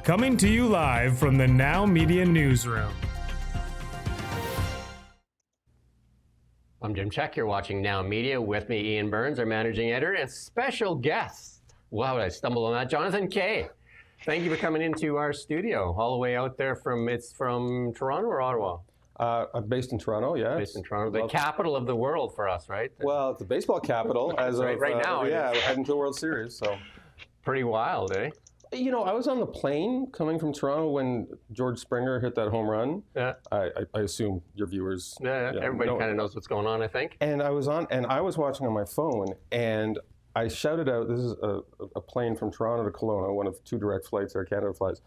Coming to you live from the Now Media Newsroom. I'm Jim Check. You're watching Now Media. With me, Ian Burns, our managing editor, and special guest. Wow, I stumbled on that. Jonathan Kay. Thank you for coming into our studio, all the way out there from Toronto or Ottawa? I'm based in Toronto, yeah. Based in Toronto, the capital of the world for us, right? Well, it's the baseball capital as right, of right now. Yeah, we're heading to the World Series. So, pretty wild, eh? You know, I was on the plane coming from Toronto when George Springer hit that home run. Yeah. I assume your viewers. Yeah, everybody kind of knows what's going on, I think. And I was watching on my phone, and I shouted out, this is a plane from Toronto to Kelowna, one of two direct flights, Air Canada flights.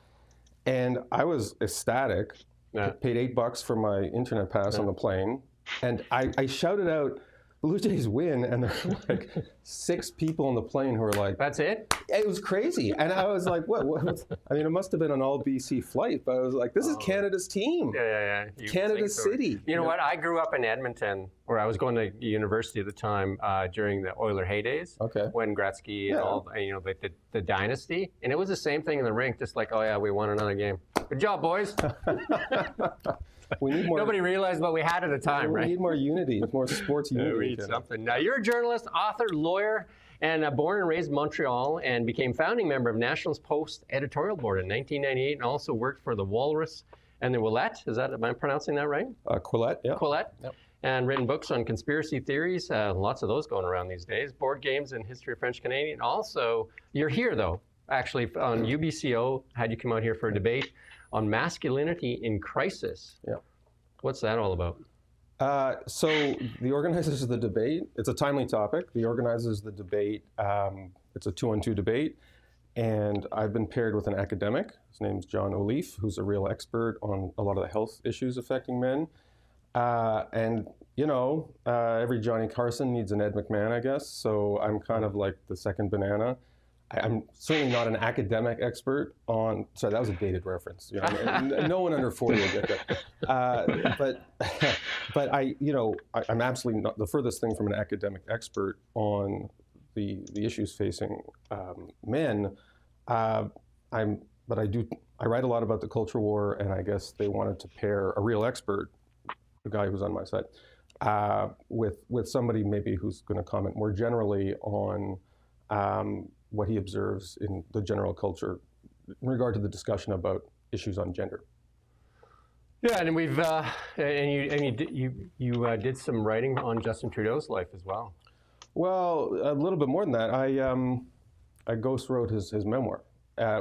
And I was ecstatic. Yeah. Paid $8 for my internet pass on the plane. And I shouted out, Blue Jays win, and there were like 6 people on the plane who were like, "That's it?" It was crazy, and I was like, "What?" I mean, it must have been an all BC flight, but I was like, "This is Canada's team, Canada's city." You know what? I grew up in Edmonton, where I was going to university at the time during the Oiler heydays. Okay. When Gretzky and all, you know, the dynasty, and it was the same thing in the rink. Just like, oh yeah, we won another game. Good job, boys. We need more. Nobody realized what we had at the time, right? We need more unity, more sports unity. We need something. Now, you're a journalist, author, lawyer, and born and raised in Montreal, and became founding member of National's Post editorial board in 1998, and also worked for the Walrus and the Willette. Am I pronouncing that right? Quillette, yeah. Quillette. Yep. And written books on conspiracy theories, lots of those going around these days, board games and history of French Canadian. Also, you're here, though, actually, on UBCO, had you come out here for a debate on masculinity in crisis. Yeah. What's that all about? So the organizers of the debate, it's a timely topic. The organizers of the debate, it's a 2-on-2 debate, and I've been paired with an academic. His name's John O'Leaf, who's a real expert on a lot of the health issues affecting men. And, you know, every Johnny Carson needs an Ed McMahon, I guess, so I'm kind of like the second banana. I'm certainly not an academic expert on, sorry, that was a dated reference. You know, no one under 40 will get that. But I'm absolutely not the furthest thing from an academic expert on the issues facing men. I write a lot about the culture war, and I guess they wanted to pair a real expert, the guy who's on my side, with somebody maybe who's going to comment more generally on what he observes in the general culture in regard to the discussion about issues on gender. Yeah, and we've you did some writing on Justin Trudeau's life as well. Well, a little bit more than that. I ghost wrote his memoir,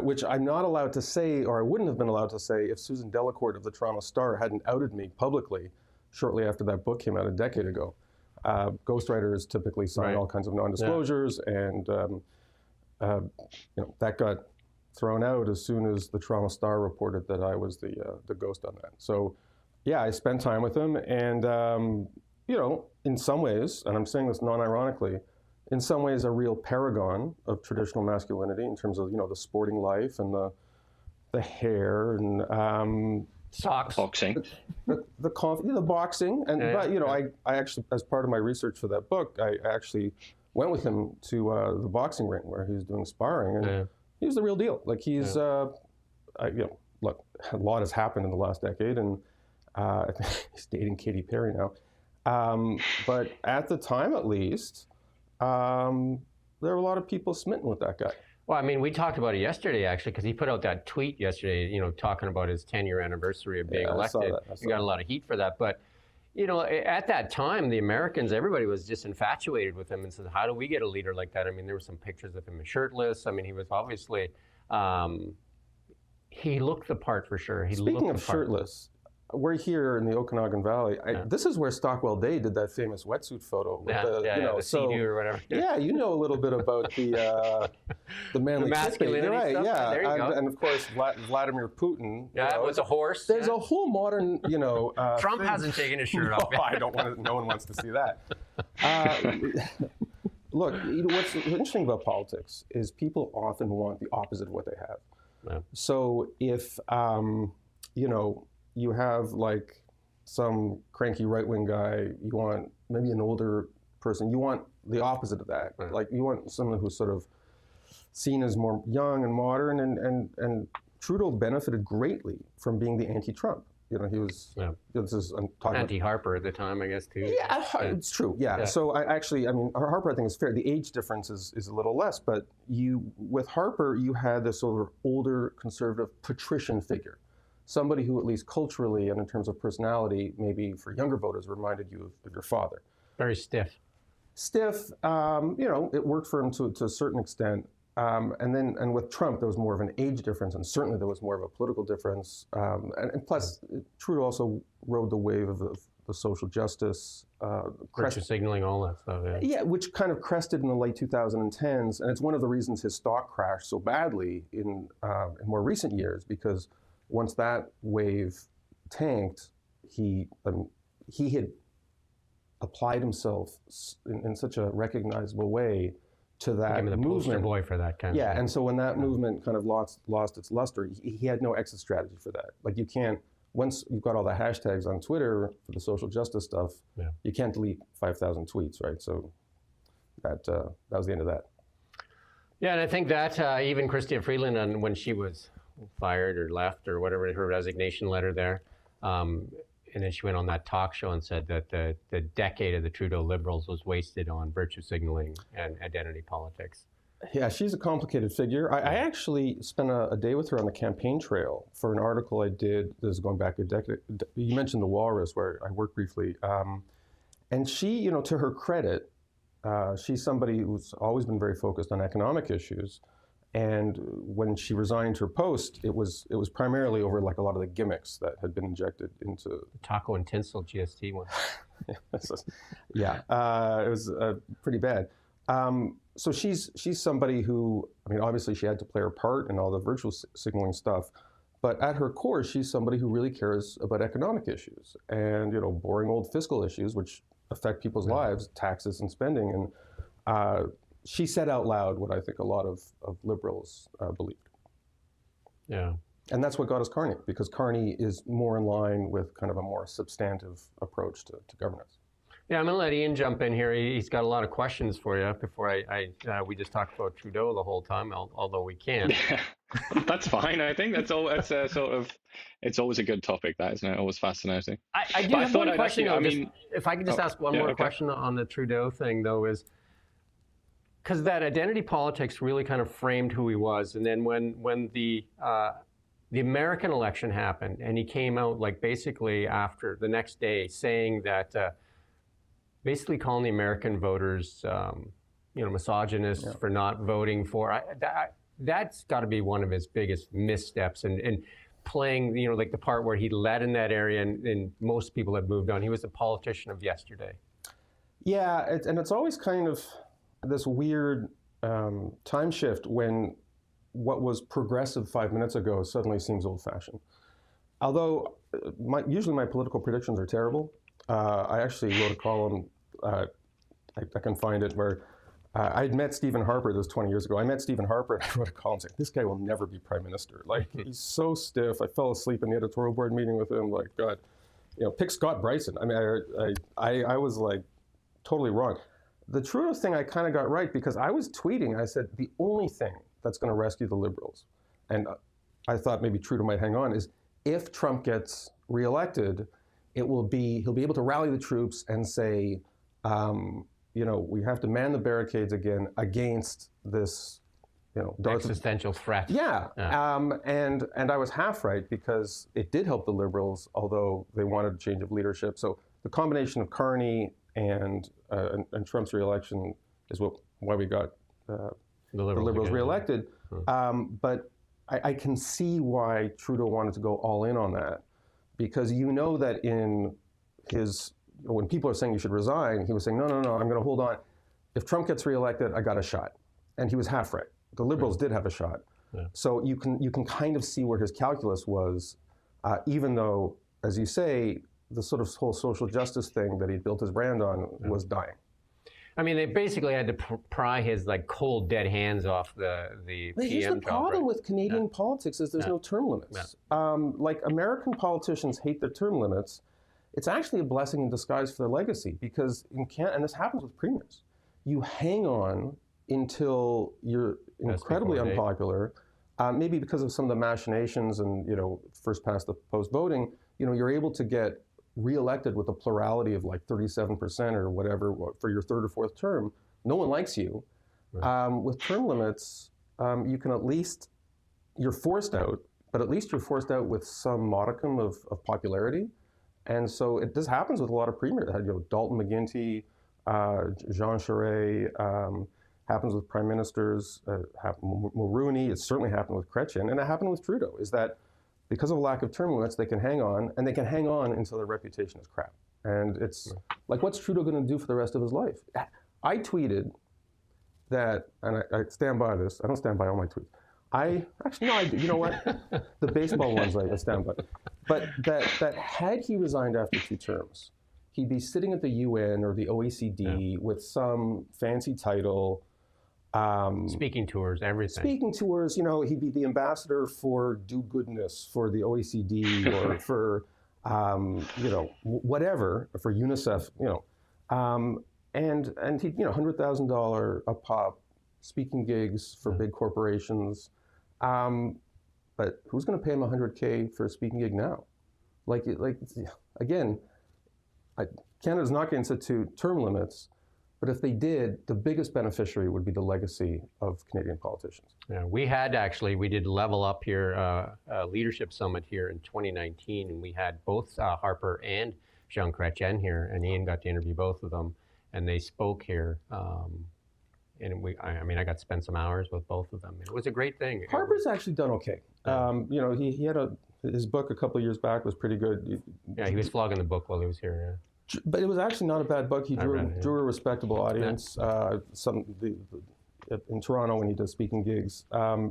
which I'm not allowed to say, or I wouldn't have been allowed to say, if Susan Delacourt of the Toronto Star hadn't outed me publicly shortly after that book came out a decade ago. Ghostwriters typically sign all kinds of non-disclosures, and that got thrown out as soon as the Toronto Star reported that I was the ghost on that. So, yeah, I spent time with him, and in some ways, and I'm saying this non-ironically, in some ways a real paragon of traditional masculinity in terms of the sporting life and the hair and socks, boxing, the boxing, and I actually, as part of my research for that book, I actually went with him to the boxing ring where he was doing sparring, and he was the real deal. Like he's, look, a lot has happened in the last decade, and I think he's dating Katy Perry now. But at the time, at least, there were a lot of people smitten with that guy. Well, I mean, we talked about it yesterday, actually, because he put out that tweet yesterday, talking about his 10-year anniversary of being elected. He got a lot of heat for that, but. At that time, the Americans, everybody was just infatuated with him and said, how do we get a leader like that? I mean, there were some pictures of him shirtless. I mean, he was obviously, he looked the part for sure. Speaking of shirtless, we're here in the Okanagan Valley. This is where Stockwell Day did that famous wetsuit photo. With the Sea-Doo or whatever. Yeah, you know a little bit about the manly masculinity right? Stuff. Yeah, there you go. And of course Vladimir Putin. With a horse. There's a whole modern, Trump thing. hasn't taken his shirt off. I don't want to. No one wants to see that. Look, what's interesting about politics is people often want the opposite of what they have. Yeah. So if you have like some cranky right-wing guy, you want maybe an older person, you want the opposite of that. Right. Like you want someone who's sort of seen as more young and modern and Trudeau benefited greatly from being the anti-Trump. You know, he was. Yeah. This is I'm talking Anti-Harper at the time, I guess, too. Yeah, it's true. Yeah. So I mean, Harper, I think is fair. The age difference is a little less, but with Harper, you had this sort of older conservative patrician figure, somebody who, at least culturally and in terms of personality, maybe for younger voters, reminded you of your father. Very stiff. Stiff. You know, it worked for him to a certain extent. And with Trump, there was more of an age difference, and certainly there was more of a political difference. And plus, Trudeau also rode the wave of the social justice, virtue signaling, all that stuff. Yeah, which kind of crested in the late 2010s, and it's one of the reasons his stock crashed so badly in more recent years, because once that wave tanked, he had applied himself in such a recognizable way to that became the movement. Poster boy for that kind of thing. And so when that movement kind of lost its luster, he had no exit strategy for that. Like, you can't, once you've got all the hashtags on Twitter for the social justice stuff, you can't delete 5,000 tweets, right? So that was the end of that. Yeah, and I think that even Chrystia Freeland, when she was fired or left or whatever, her resignation letter there, and then she went on that talk show and said that the decade of the Trudeau Liberals was wasted on virtue signaling and identity politics. Yeah, she's a complicated figure. I actually spent a day with her on the campaign trail for an article I did. This is going back a decade. You mentioned the Walrus, where I worked briefly. And she, you know, to her credit, she's somebody who's always been very focused on economic issues. And when she resigned her post, it was primarily over like a lot of the gimmicks that had been injected into the taco and tinsel GST one. It was pretty bad. So she's somebody who, I mean, obviously she had to play her part in all the virtual signaling stuff, but at her core, she's somebody who really cares about economic issues and, you know, boring old fiscal issues which affect people's lives, taxes and spending. And she said out loud what I think a lot of liberals believed. Yeah. And that's what got us Carney, because Carney is more in line with kind of a more substantive approach to governance. Yeah, I'm going to let Ian jump in here. He's got a lot of questions for you before we just talked about Trudeau the whole time, although we can. That's fine. I think that's it's always a good topic, that, isn't it? Always fascinating. I do have one question, if I could just ask one more question on the Trudeau thing, though, is because that identity politics really kind of framed who he was. And then when the American election happened and he came out like basically after the next day saying that basically calling the American voters misogynists for not voting for, that's got to be one of his biggest missteps, and playing, you know, like the part where he led in that area and most people had moved on. He was a politician of yesterday. Yeah, and it's always kind of this weird time shift when what was progressive 5 minutes ago suddenly seems old-fashioned. Although usually my political predictions are terrible. I actually wrote a column, I can find it, where I'd met Stephen Harper, this was 20 years ago. I met Stephen Harper and I wrote a column saying, this guy will never be prime minister. Like, he's so stiff. I fell asleep in the editorial board meeting with him. Like, God, you know, pick Scott Bryson. I mean, I was like totally wrong. The Trudeau thing I kind of got right, because I was tweeting. I said the only thing that's going to rescue the Liberals, and I thought maybe Trudeau might hang on, is if Trump gets reelected, he'll be able to rally the troops and say, you know, we have to man the barricades again against this, you know, existential threat. Yeah. And I was half right, because it did help the Liberals, although they wanted a change of leadership. So the combination of Carney and Trump's reelection is why we got the Liberals reelected. But I can see why Trudeau wanted to go all in on that, because you know that in when people are saying you should resign, he was saying, no, I'm going to hold on. If Trump gets reelected, I got a shot. And he was half right. The Liberals did have a shot. Yeah. So you can kind of see where his calculus was, even though, as you say, the sort of whole social justice thing that he built his brand on was dying. I mean, they basically had to pry his like cold, dead hands off the PM job. Here's the problem with Canadian politics is there's no term limits. Like, American politicians hate their term limits. It's actually a blessing in disguise for their legacy, because in Canada, and this happens with premiers, you hang on until you're incredibly unpopular, maybe because of some of the machinations and, first past the post voting, you're able to get reelected with a plurality of like 37% or whatever for your third or fourth term. No one likes you. Right. With term limits, you can at least, you're forced out, but at least you're forced out with some modicum of popularity. And so this happens with a lot of premiers. Dalton McGuinty, Jean Charest, happens with prime ministers, Mulroney. It certainly happened with Chrétien, and it happened with Trudeau, is that because of a lack of term limits, they can hang on, and they can hang on until their reputation is crap. And it's like, what's Trudeau going to do for the rest of his life? I tweeted that, and I stand by this. I don't stand by all my tweets. You know what? The baseball ones I stand by. But that had he resigned after 2 terms, he'd be sitting at the UN or the OECD with some fancy title. Speaking tours, everything. Speaking tours, he'd be the ambassador for do-goodness for the OECD or for, whatever, for UNICEF, and he'd, $100,000 a pop, speaking gigs for big corporations. But who's going to pay him $100K for a speaking gig now? Again, Canada's not going to institute term limits, but if they did, the biggest beneficiary would be the legacy of Canadian politicians. Yeah, we did Level Up here, a leadership summit here in 2019, and we had both Harper and Jean Chrétien here, and Ian got to interview both of them, and they spoke here. And I got to spend some hours with both of them. It was a great thing. Harper's actually done okay. He had his book a couple of years back was pretty good. Yeah, he was flogging the book while he was here. Yeah. But it was actually not a bad book. He drew a respectable audience. Yeah. In Toronto when he does speaking gigs,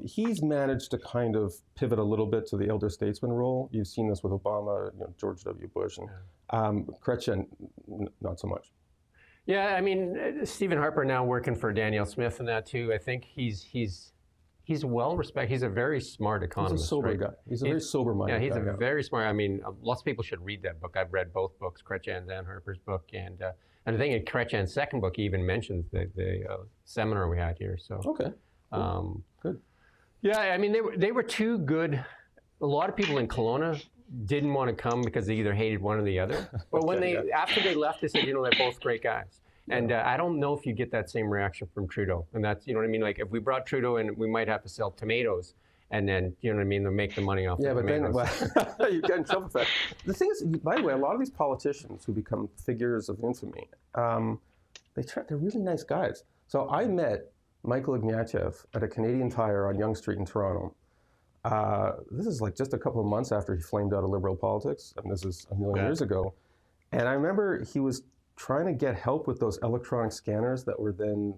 he's managed to kind of pivot a little bit to the elder statesman role. You've seen this with Obama, George W. Bush, and Chrétien, not so much. Yeah, Stephen Harper now working for Danielle Smith and that too. I think he's well respected. He's a very smart economist. He's a sober guy. He's a very sober-minded guy. Yeah, he's very smart. Lots of people should read that book. I've read both books, Chrétien's and Harper's book, and I think in Chrétien's second book, he even mentions the seminar we had here. So okay, good. Yeah, they were too good. A lot of people in Kelowna didn't want to come because they either hated one or the other. But when after they left, they said, they're both great guys. And I don't know if you get that same reaction from Trudeau. And that's, Like if we brought Trudeau in, we might have to sell tomatoes, and then, they'll make the money off the tomatoes. Then, you get in trouble for that. The thing is, by the way, a lot of these politicians who become figures of infamy, they're really nice guys. So I met Michael Ignatieff at a Canadian Tire on Yonge Street in Toronto. This is like just a couple of months after he flamed out of Liberal politics, and this is a million years ago. And I remember he was trying to get help with those electronic scanners that were then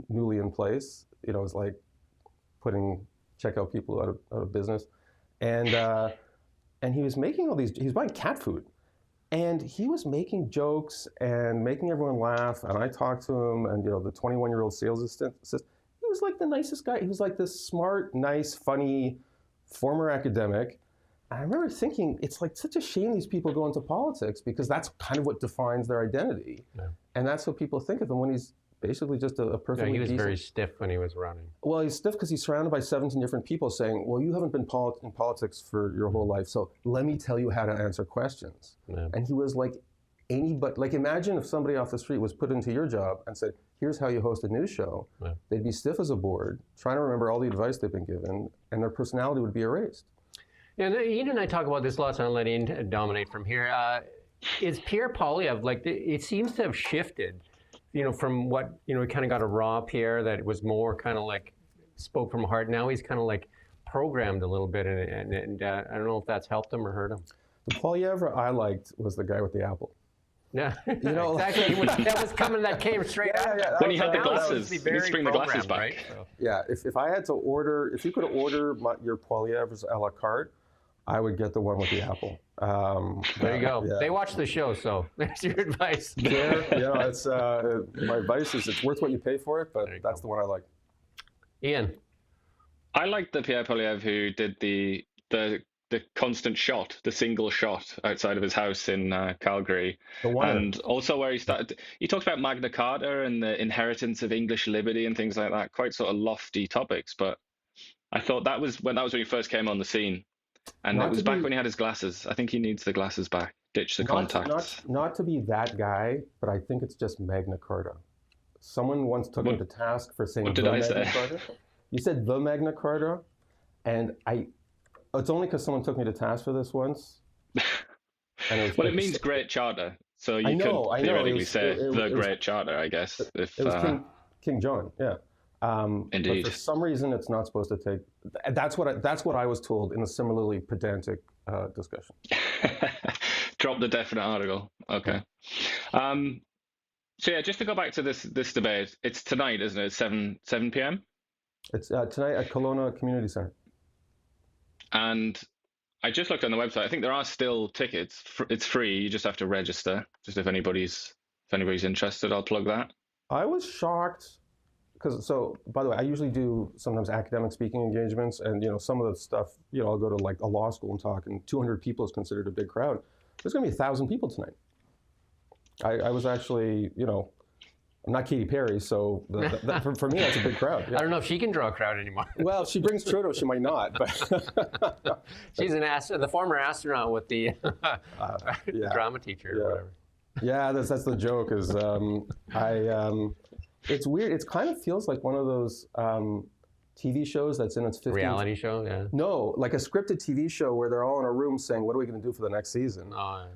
newly in place. It was like putting checkout people out of business. And he was making he was buying cat food. And he was making jokes and making everyone laugh. And I talked to him, and the 21-year-old sales assistant, he was like the nicest guy. He was like this smart, nice, funny, former academic. I remember thinking, it's like such a shame these people go into politics because that's kind of what defines their identity. Yeah. And that's what people think of him when he's basically just a perfectly decent. He was very stiff when he was running. Well, he's stiff because he's surrounded by 17 different people saying, well, you haven't been in politics for your whole life, so let me tell you how to answer questions. Yeah. And he was like anybody. Like imagine if somebody off the street was put into your job and said, here's how you host a news show. Yeah. They'd be stiff as a board, trying to remember all the advice they've been given, and their personality would be erased. Yeah, Ian and I talk about this lots, and I'll let Ian dominate from here. Is Pierre Poilievre, it seems to have shifted, from what, we kind of got a raw Pierre that was more kind of like spoke from heart. Now he's kind of like programmed a little bit, and I don't know if that's helped him or hurt him. The Poilievre I liked was the guy with the apple. Yeah, exactly. That came straight out. Yeah. When he had the glasses, he needs to bring the glasses back. Right? So. Yeah, if I had to order, if you could order your Poilievres a la carte, I would get the one with the apple. There you go. Yeah. They watch the show, so there's your advice. It's my advice is it's worth what you pay for it, but that's the one I like. Ian, I like the Pierre Poilievre who did the constant shot, the single shot outside of his house in Calgary, and also where he talks about Magna Carta and the inheritance of English liberty and things like that. Quite sort of lofty topics, but I thought that was when he first came on the scene, and it was back when he had his glasses. I think he needs the glasses back. Ditch the contacts. Not to be that guy, but I think it's just Magna Carta. Someone once took me to task for saying Magna Carta. You said the Magna Carta, and it's only because someone took me to task for this once. And it means Great Charter, so you could theoretically say the Great Charter, I guess. It was King John, yeah. Indeed. But for some reason, it's not supposed to take. That's what I was told in a similarly pedantic discussion. Drop the definite article. Okay. So yeah, just to go back to this debate, it's tonight, isn't it? 7 p.m. It's tonight at Kelowna Community Center. And I just looked on the website. I think there are still tickets. It's free. You just have to register. Just if anybody's interested, I'll plug that. I was shocked because, by the way, I usually do sometimes academic speaking engagements, and some of the stuff, I'll go to like a law school and talk, and 200 people is considered a big crowd. There's going to be 1,000 people tonight. I was actually, I'm not Katy Perry, so for me, that's a big crowd. Yeah. I don't know if she can draw a crowd anymore. Well, if she brings Trudeau, she might not. But she's the former astronaut with the drama teacher or whatever. Yeah, that's the joke. Is it's weird. It kind of feels like one of those TV shows that's in its 50s. Reality show, yeah. No, like a scripted TV show where they're all in a room saying, "What are we going to do for the next season?" Oh.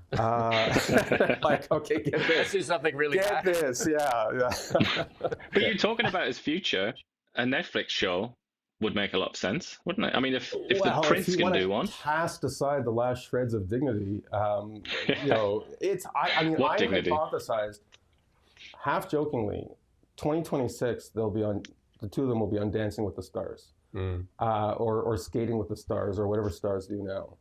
Like, okay, get this. Let's do something really bad. Get this, yeah. But you're talking about his future. A Netflix show would make a lot of sense, wouldn't it? I mean, if the Prince can do one, cast aside the last shreds of dignity, it's. I hypothesized, half jokingly, 2026 they'll be on. The two of them will be on Dancing with the Stars, or Skating with the Stars, or whatever stars do now.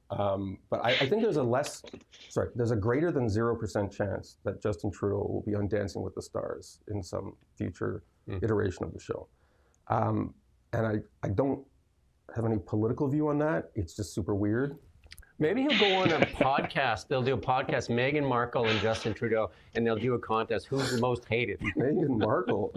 But I think there's a greater than 0% chance that Justin Trudeau will be on Dancing with the Stars in some future iteration of the show. And I don't have any political view on that. It's just super weird. Maybe he'll go on a podcast. They'll do a podcast, Meghan Markle and Justin Trudeau, and they'll do a contest. Who's the most hated? Meghan Markle.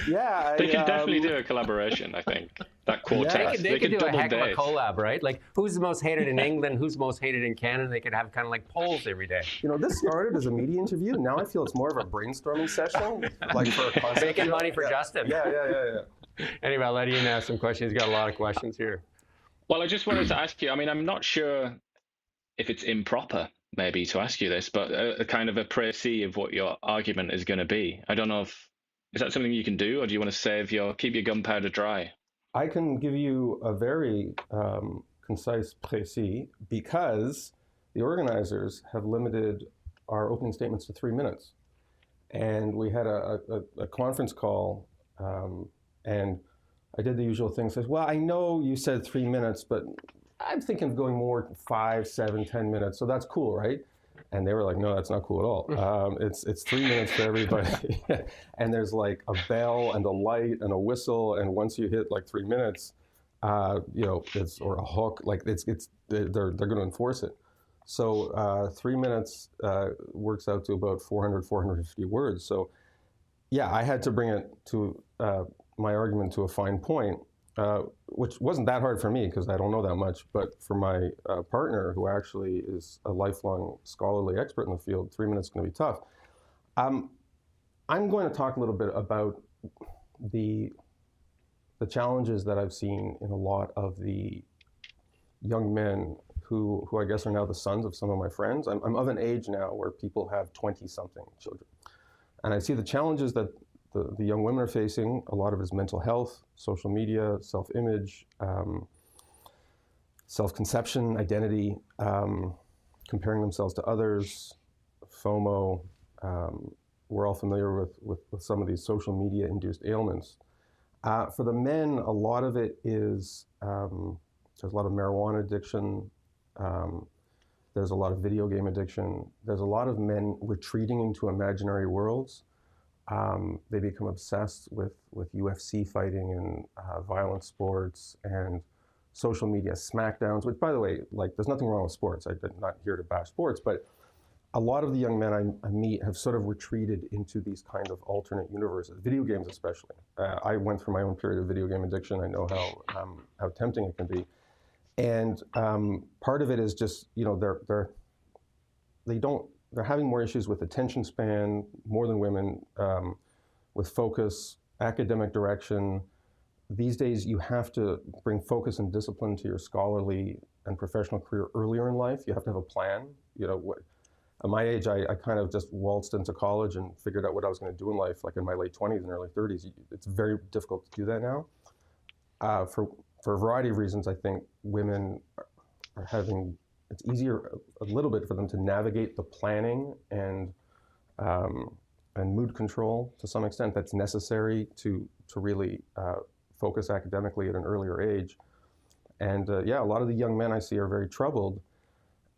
Yeah. They could definitely do a collaboration, I think. That quartet. They could do a heck of a collab, right? Like, who's the most hated in England? Who's the most hated in Canada? They could have kind of like polls every day. This started as a media interview. Now I feel it's more of a brainstorming session. Like for a concept. Making money for Justin. Yeah. Anyway, I'll let Ian ask some questions. He's got a lot of questions here. Well, I just wanted to ask you, I mean, I'm not sure if it's improper, maybe, to ask you this, but a kind of a précis of what your argument is going to be. I don't know is that something you can do, or do you want to keep your gunpowder dry? I can give you a very concise précis, because the organizers have limited our opening statements to 3 minutes. And we had a conference call, and I did the usual thing, says, well, I know you said 3 minutes, but I'm thinking of going more 5, 7, 10 minutes. So that's cool, right? And they were like, no, that's not cool at all. It's 3 minutes for everybody. And there's like a bell and a light and a whistle. And once you hit like 3 minutes, it's, or a hook, like they're going to enforce it. So 3 minutes works out to about 400, 450 words. So yeah, I had to bring it to my argument to a fine point. Which wasn't that hard for me because I don't know that much, but for my partner, who actually is a lifelong scholarly expert in the field, 3 minutes is going to be tough. I'm going to talk a little bit about the challenges that I've seen in a lot of the young men who I guess are now the sons of some of my friends. I'm of an age now where people have 20-something children. And I see the challenges that the young women are facing. A lot of it is mental health, social media, self-image, self-conception, identity, comparing themselves to others, FOMO. We're all familiar with some of these social media-induced ailments. For the men, a lot of it is, there's a lot of marijuana addiction, there's a lot of video game addiction, there's a lot of men retreating into imaginary worlds. They become obsessed with UFC fighting and violent sports and social media smackdowns, which, by the way, like, there's nothing wrong with sports. I'm not here to bash sports, but a lot of the young men I meet have sort of retreated into these kind of alternate universes, video games especially. I went through my own period of video game addiction. I know how tempting it can be. And part of it is just, you know, they're having more issues with attention span, more than women, with focus, academic direction. These days, you have to bring focus and discipline to your scholarly and professional career earlier in life. You have to have a plan. You know, at my age, I kind of just waltzed into college and figured out what I was going to do in life, like in my late 20s and early 30s. It's very difficult to do that now. For a variety of reasons, I think women are having, it's easier a little bit for them to navigate the planning and mood control to some extent that's necessary to really focus academically at an earlier age. And yeah, a lot of the young men I see are very troubled.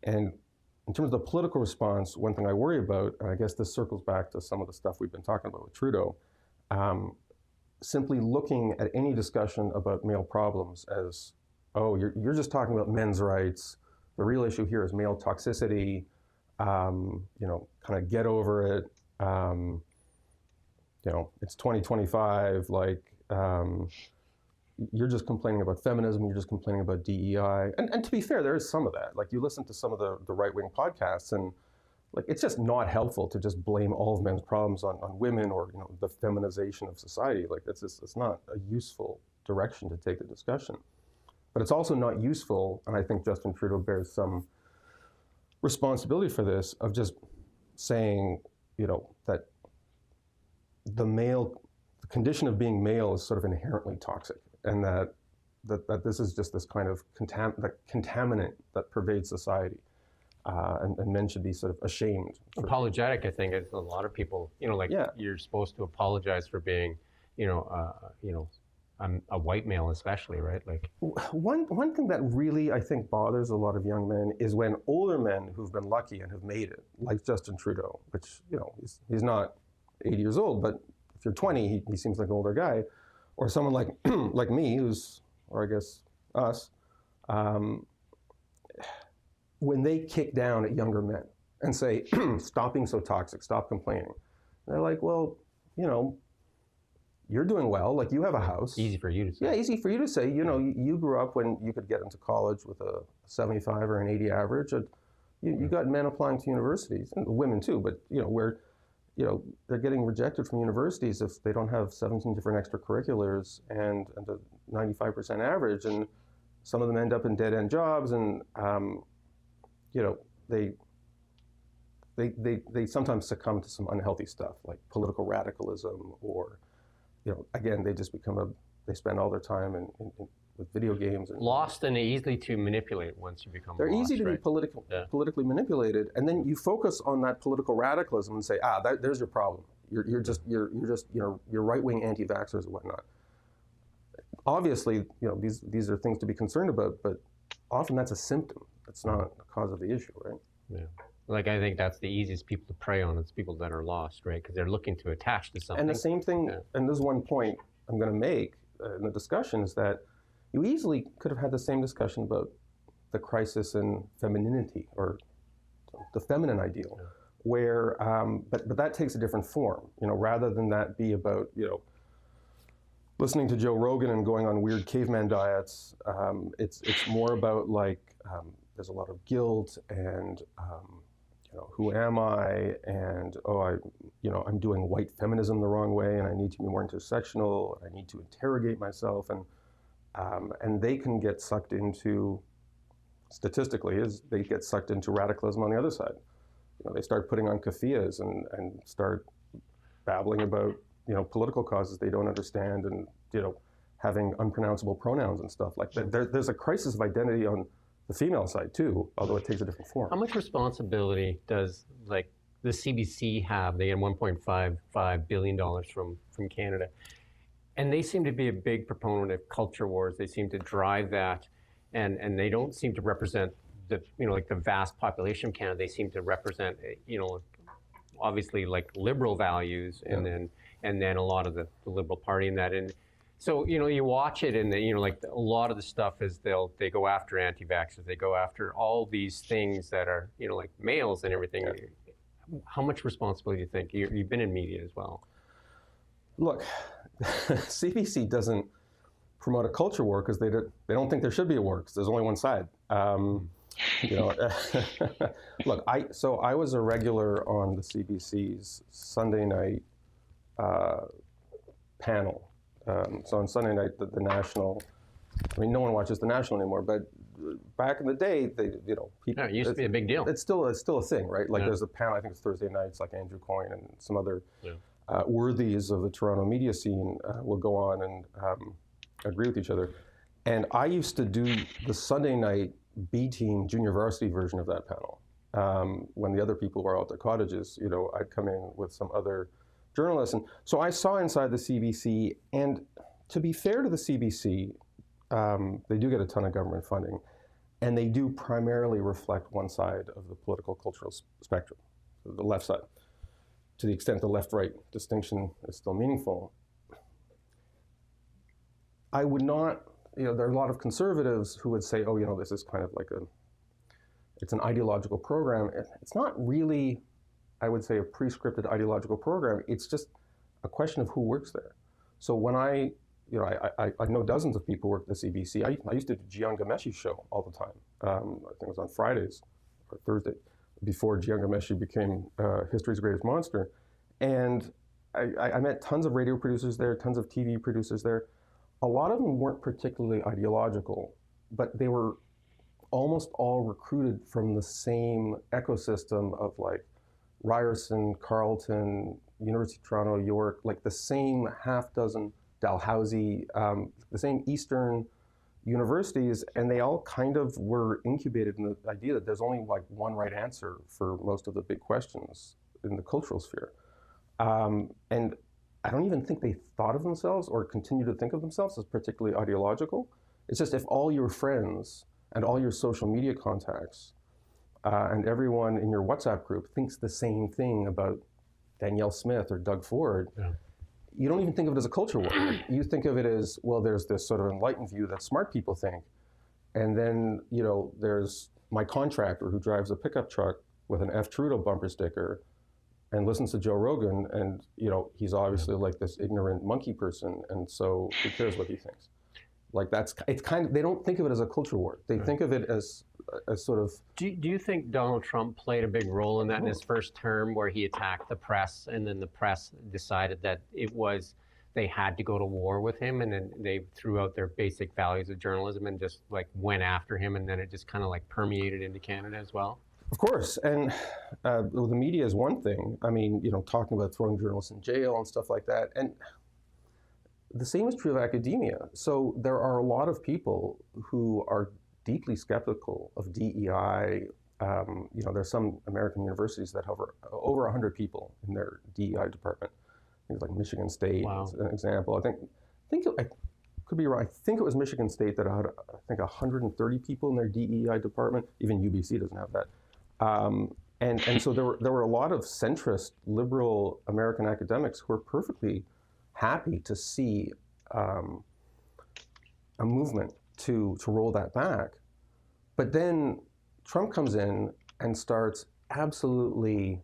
And in terms of the political response, one thing I worry about, and I guess this circles back to some of the stuff we've been talking about with Trudeau, simply looking at any discussion about male problems as, oh, you're just talking about men's rights. The real issue here is male toxicity. You know, kind of get over it. You know, it's 2025. Like, you're just complaining about feminism. You're just complaining about DEI. And to be fair, there is some of that. Like, you listen to some of the right-wing podcasts, and like, it's just not helpful to just blame all of men's problems on women, or, you know, the feminization of society. Like, it's not a useful direction to take the discussion. But it's also not useful, and I think Justin Trudeau bears some responsibility for this, of just saying, you know, that the condition of being male is sort of inherently toxic, and that this is just this kind of contaminant that pervades society, and men should be sort of ashamed. Apologetic, I think, is a lot of people, you know, like, yeah, you're supposed to apologize for being, you know, I'm a white male especially, right? Like, one thing that really, I think, bothers a lot of young men is when older men who've been lucky and have made it, like Justin Trudeau, which, you know, he's not 80 years old, but if you're 20, he seems like an older guy, or someone like like me, or I guess us, when they kick down at younger men and say, stop being so toxic, stop complaining. They're like, well, you know, you're doing well, like, you have a house. Easy for you to say. Yeah, easy for you to say. You know, you grew up when you could get into college with a 75 or an 80 average. And you got men applying to universities, and women too, but, you know, where, you know, they're getting rejected from universities if they don't have 17 different extracurriculars and a 95% average, and some of them end up in dead-end jobs, and you know, they sometimes succumb to some unhealthy stuff like political radicalism, or, you know, again, they just they spend all their time with video games. And lost and easily to manipulate once you become They're lost, easy to right? be politically manipulated, and then you focus on that political radicalism and say, there's your problem. You're just you know, you're right-wing anti-vaxxers and whatnot. Obviously, you know, these are things to be concerned about, but often that's a symptom. That's not the cause of the issue, right? Yeah. Like, I think that's the easiest people to prey on. It's people that are lost, right? Because they're looking to attach to something. And the same thing, and there's one point I'm going to make in the discussion, is that you easily could have had the same discussion about the crisis in femininity, or the feminine ideal, yeah, where, but that takes a different form, you know, rather than that be about, you know, listening to Joe Rogan and going on weird caveman diets. It's more about, like, there's a lot of guilt and, you know, who am I? And, you know, I'm doing white feminism the wrong way, and I need to be more intersectional. I need to interrogate myself, and they can get sucked into, statistically, they get sucked into radicalism on the other side. You know, they start putting on keffiyehs and start babbling about, you know, political causes they don't understand, and, you know, having unpronounceable pronouns and stuff like that. There's a crisis of identity on the female side too, although it takes a different form. How much responsibility does, like, the CBC have? They get $1.55 billion from Canada, and they seem to be a big proponent of culture wars. They seem to drive that, and they don't seem to represent the, you know, like, the vast population of Canada. They seem to represent, you know, obviously, like, liberal values, and yeah, then a lot of the Liberal Party in that. And so, you know, you watch it, and you know, like, a lot of the stuff is they go after anti-vaxxers, they go after all these things that are, you know, like, males and everything. Yeah. How much responsibility do you think? You've been in media as well. Look, CBC doesn't promote a culture war because they don't think there should be a war because there's only one side. Look, I was a regular on the CBC's Sunday night panel. So on Sunday night, the national. I mean, no one watches the national anymore, but back in the day, people. Yeah, it used to be a big deal. It's still a thing, right? Like there's a panel. I think it's Thursday nights, like Andrew Coyne and some other worthies of the Toronto media scene will go on and agree with each other. And I used to do the Sunday night B team junior varsity version of that panel. When the other people were out at their cottages, I'd come in with some other journalists. And so I saw inside the CBC, and to be fair to the CBC, they do get a ton of government funding, and they do primarily reflect one side of the political cultural spectrum, the left side, to the extent the left-right distinction is still meaningful. I would not, there are a lot of conservatives who would say, oh, this is kind of like it's an ideological program. It's not really, I would say, a pre-scripted ideological program. It's just a question of who works there. So when I know dozens of people work at the CBC. I used to do Jian Ghomeshi's show all the time. I think it was on Fridays or Thursday, before Jian Ghomeshi became history's greatest monster. And I met tons of radio producers there, tons of TV producers there. A lot of them weren't particularly ideological, but they were almost all recruited from the same ecosystem of like Ryerson, Carleton, University of Toronto, York, like the same half dozen, Dalhousie, the same Eastern universities, and they all kind of were incubated in the idea that there's only like one right answer for most of the big questions in the cultural sphere. And I don't even think they thought of themselves or continue to think of themselves as particularly ideological. It's just if all your friends and all your social media contacts and everyone in your WhatsApp group thinks the same thing about Danielle Smith or Doug Ford, you don't even think of it as a culture war. You think of it as, well, there's this sort of enlightened view that smart people think. And then, there's my contractor who drives a pickup truck with an F. Trudeau bumper sticker and listens to Joe Rogan. And, he's obviously like this ignorant monkey person. And so who cares what he thinks? Like it's kind of, they don't think of it as a culture war. They think of it as sort of. Do you think Donald Trump played a big role in that in his first term, where he attacked the press, and then the press decided that they had to go to war with him, and then they threw out their basic values of journalism and just like went after him, and then it just kind of like permeated into Canada as well? Of course, and the media is one thing. I mean, talking about throwing journalists in jail and stuff like that, and the same is true of academia. So there are a lot of people who are deeply skeptical of DEI. There's some American universities that have over 100 people in their DEI department. Things like Michigan State, as an example. I could be wrong. I think it was Michigan State that had, 130 people in their DEI department. Even UBC doesn't have that. And so there were a lot of centrist, liberal American academics who were perfectly happy to see a movement to roll that back. But then Trump comes in and starts absolutely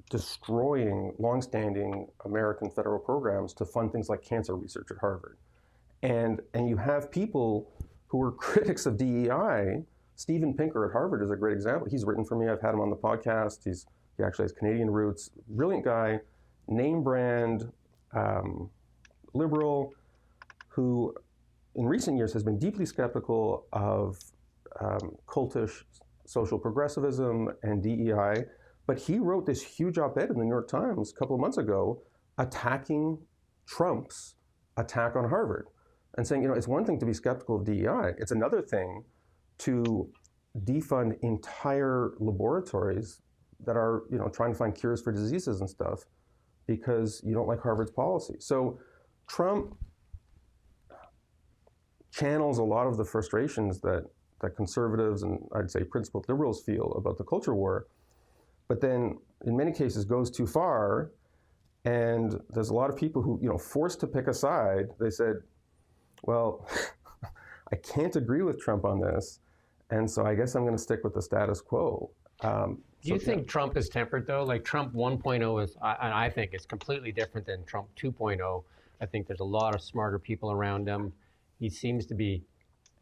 destroying longstanding American federal programs to fund things like cancer research at Harvard. And you have people who are critics of DEI. Steven Pinker at Harvard is a great example. He's written for me. I've had him on the podcast. He actually has Canadian roots. Brilliant guy, name brand, liberal, who in recent years has been deeply skeptical of cultish social progressivism and DEI. But he wrote this huge op-ed in the New York Times a couple of months ago attacking Trump's attack on Harvard and saying, it's one thing to be skeptical of DEI. It's another thing to defund entire laboratories that are, trying to find cures for diseases and stuff because you don't like Harvard's policy. So Trump channels a lot of the frustrations that conservatives and I'd say principled liberals feel about the culture war, but then in many cases goes too far. And there's a lot of people who, forced to pick a side. They said, well, I can't agree with Trump on this, and so I guess I'm going to stick with the status quo. Do you think Trump is tempered though? Like Trump 1.0 is, I think, is completely different than Trump 2.0. I think there's a lot of smarter people around him. He seems to be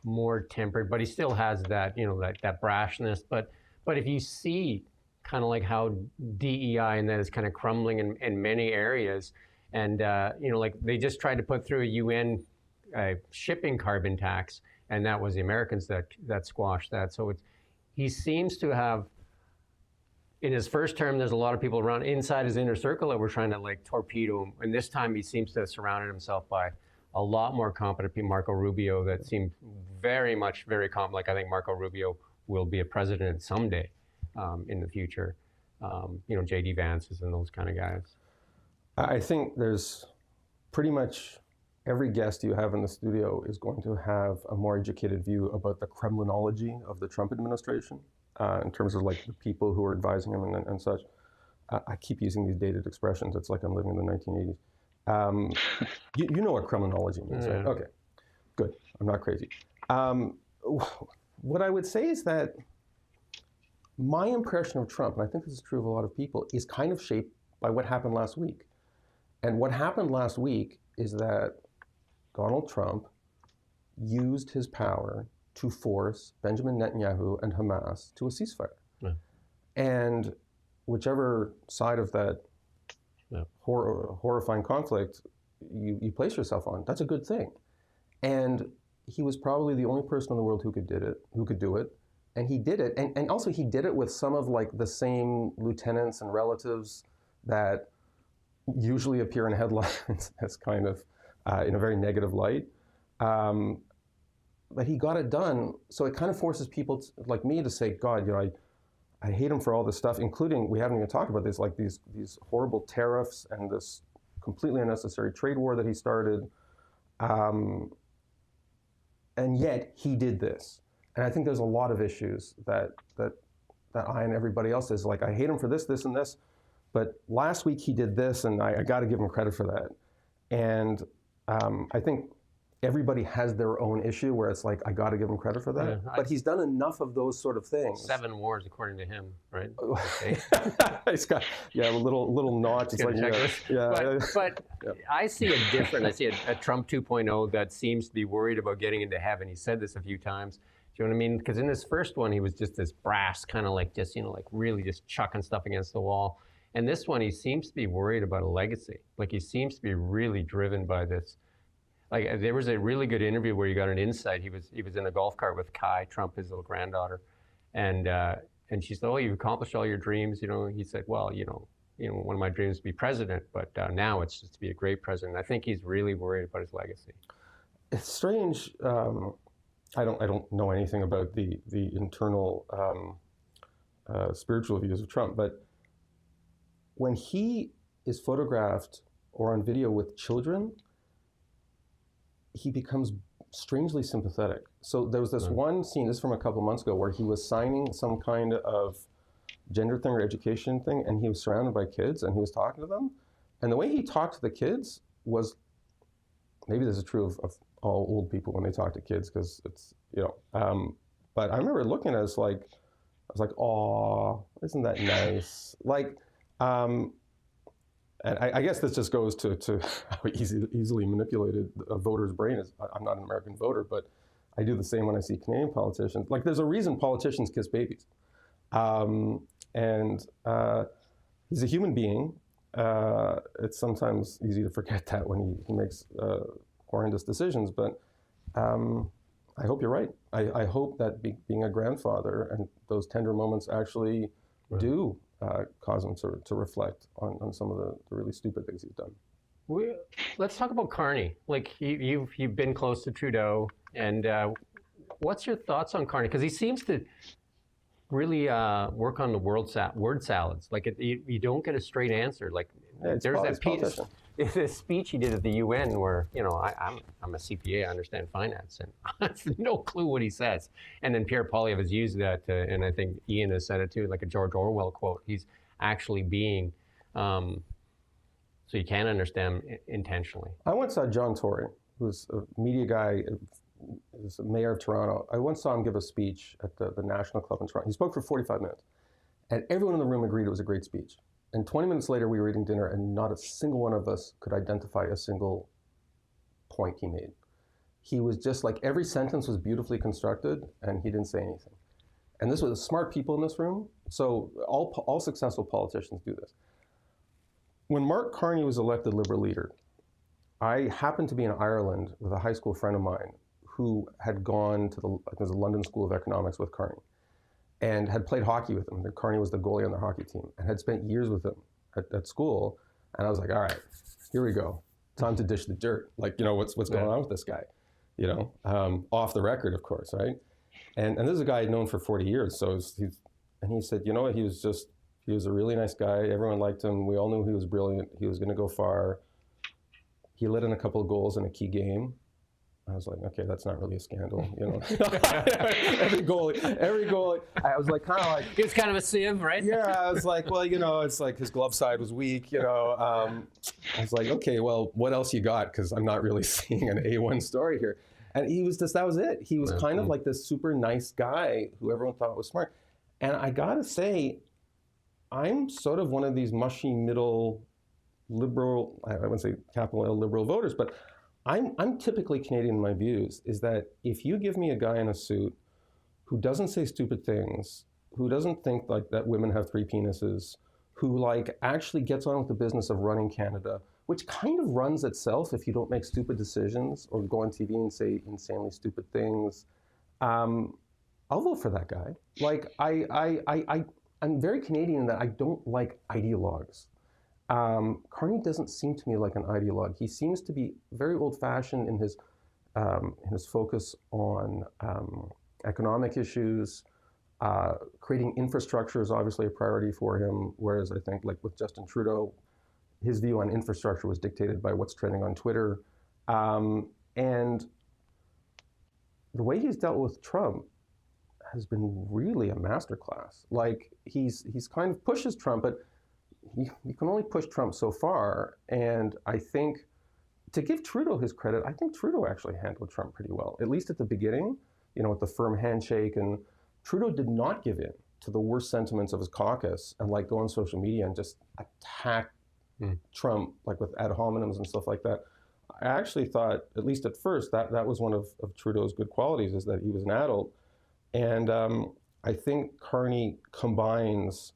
more tempered, but he still has that, that brashness. But if you see kind of like how DEI and that is kind of crumbling in many areas, and like they just tried to put through a UN shipping carbon tax, and that was the Americans that squashed that. So he seems to have. In his first term, there's a lot of people around inside his inner circle that were trying to like torpedo him. And this time he seems to have surrounded himself by a lot more competent people. Marco Rubio, that seemed very competent. Like I think Marco Rubio will be a president someday in the future. J.D. Vance's and those kind of guys. I think there's pretty much every guest you have in the studio is going to have a more educated view about the Kremlinology of the Trump administration. In terms of like the people who are advising him and such. I keep using these dated expressions. It's like I'm living in the 1980s. You know what Kremlinology means, right? Okay, good. I'm not crazy. What I would say is that my impression of Trump, and I think this is true of a lot of people, is kind of shaped by what happened last week. And what happened last week is that Donald Trump used his power to force Benjamin Netanyahu and Hamas to a ceasefire. Yeah. And whichever side of that horrifying conflict you place yourself on, that's a good thing. And he was probably the only person in the world who could do it. And he did it. And also he did it with some of like the same lieutenants and relatives that usually appear in headlines as kind of in a very negative light. But he got it done, so it kind of forces people like me to say, God, I hate him for all this stuff, including, we haven't even talked about this, like these horrible tariffs and this completely unnecessary trade war that he started. And yet he did this. And I think there's a lot of issues that I and everybody else is like, I hate him for this, this, and this. But last week he did this, and I got to give him credit for that. And I think everybody has their own issue where it's like, I got to give him credit for that. Yeah, but he's done enough of those sort of things. 7 wars, according to him, right? He's got, a little notch. It's like, but I see a different, I see a Trump 2.0 that seems to be worried about getting into heaven. He said this a few times. Do you know what I mean? Because in his first one, he was just this brass, kind of like just, like really just chucking stuff against the wall. And this one, he seems to be worried about a legacy. Like he seems to be really driven by this. Like there was a really good interview where you got an insight. He was in a golf cart with Kai Trump, his little granddaughter, and she said, "Oh, you've accomplished all your dreams." He said, "Well, one of my dreams is to be president, but now it's just to be a great president." I think he's really worried about his legacy. It's strange. I don't know anything about the internal spiritual views of Trump, but when he is photographed or on video with children, he becomes strangely sympathetic. So there was this one scene, this is from a couple months ago, where he was signing some kind of gender thing or education thing, and he was surrounded by kids, and he was talking to them. And the way he talked to the kids was, maybe this is true of all old people when they talk to kids, because it's, but I remember looking at it, I was like, "Aw, isn't that nice?" Like, and I guess this just goes to how easily manipulated a voter's brain is. I'm not an American voter, but I do the same when I see Canadian politicians. Like, there's a reason politicians kiss babies. And he's a human being. It's sometimes easy to forget that when he makes horrendous decisions, but I hope you're right. I hope that being a grandfather and those tender moments actually do cause him to reflect on some of the really stupid things he's done. Let's talk about Carney. Like you've been close to Trudeau, and what's your thoughts on Carney? Because he seems to really work on the word salads. Like you don't get a straight answer. Like there's that this speech he did at the UN where I'm a CPA, I understand finance, and I have no clue what he says. And then Pierre Poilievre has used that, and I think Ian has said it too, like a George Orwell quote. He's actually being, so you can't understand intentionally. I once saw John Tory, who's a media guy, is the mayor of Toronto. I once saw him give a speech at the National Club in Toronto. He spoke for 45 minutes. And everyone in the room agreed it was a great speech. And 20 minutes later, we were eating dinner, and not a single one of us could identify a single point he made. He was just like, every sentence was beautifully constructed, and he didn't say anything. And this was smart people in this room. So all successful politicians do this. When Mark Carney was elected Liberal leader, I happened to be in Ireland with a high school friend of mine who had gone to the London School of Economics with Carney and had played hockey with him. Carney was the goalie on their hockey team and had spent years with him at school. And I was like, all right, here we go. Time to dish the dirt. Like, what's going on with this guy? Off the record, of course, right? And this is a guy I'd known for 40 years. So he said, you know what, he was a really nice guy. Everyone liked him. We all knew he was brilliant. He was going to go far. He let in a couple of goals in a key game. I was like, okay, that's not really a scandal, every goal. I was like, kind of like. He was kind of a sieve, right? Yeah, I was like, well, it's like his glove side was weak, I was like, okay, well, what else you got? Because I'm not really seeing an A1 story here. And that was it. He was kind of like this super nice guy who everyone thought was smart. And I gotta say, I'm sort of one of these mushy middle liberal, I wouldn't say capital L liberal voters, but I'm typically Canadian in my views, is that if you give me a guy in a suit who doesn't say stupid things, who doesn't think like that women have 3 penises, who like actually gets on with the business of running Canada, which kind of runs itself if you don't make stupid decisions or go on TV and say insanely stupid things, I'll vote for that guy. Like I'm very Canadian in that I don't like ideologues. Carney doesn't seem to me like an ideologue. He seems to be very old-fashioned in his focus on economic issues. Creating infrastructure is obviously a priority for him, whereas I think, like with Justin Trudeau, his view on infrastructure was dictated by what's trending on Twitter. And the way he's dealt with Trump has been really a masterclass. Like he's kind of pushes Trump, but you can only push Trump so far. And I think, to give Trudeau his credit, I think Trudeau actually handled Trump pretty well, at least at the beginning, with the firm handshake. And Trudeau did not give in to the worst sentiments of his caucus and like go on social media and just attack Trump, like with ad hominems and stuff like that. I actually thought, at least at first, that was one of Trudeau's good qualities, is that he was an adult. And I think Carney combines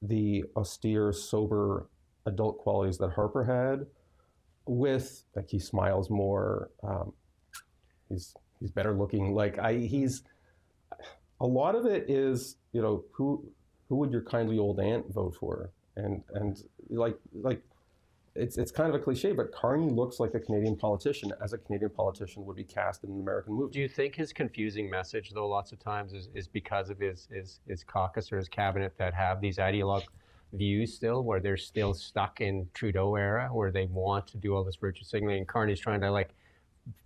the austere, sober adult qualities that Harper had with, like, he smiles more, he's better looking. Like he's, a lot of it is, who would your kindly old aunt vote for? And like it's kind of a cliche, but Carney looks like a Canadian politician, as a Canadian politician would be cast in an American movie. Do you think his confusing message, though, lots of times is because of his caucus or his cabinet that have these ideologue views still, where they're still stuck in Trudeau era, where they want to do all this virtue signaling, and Carney's trying to like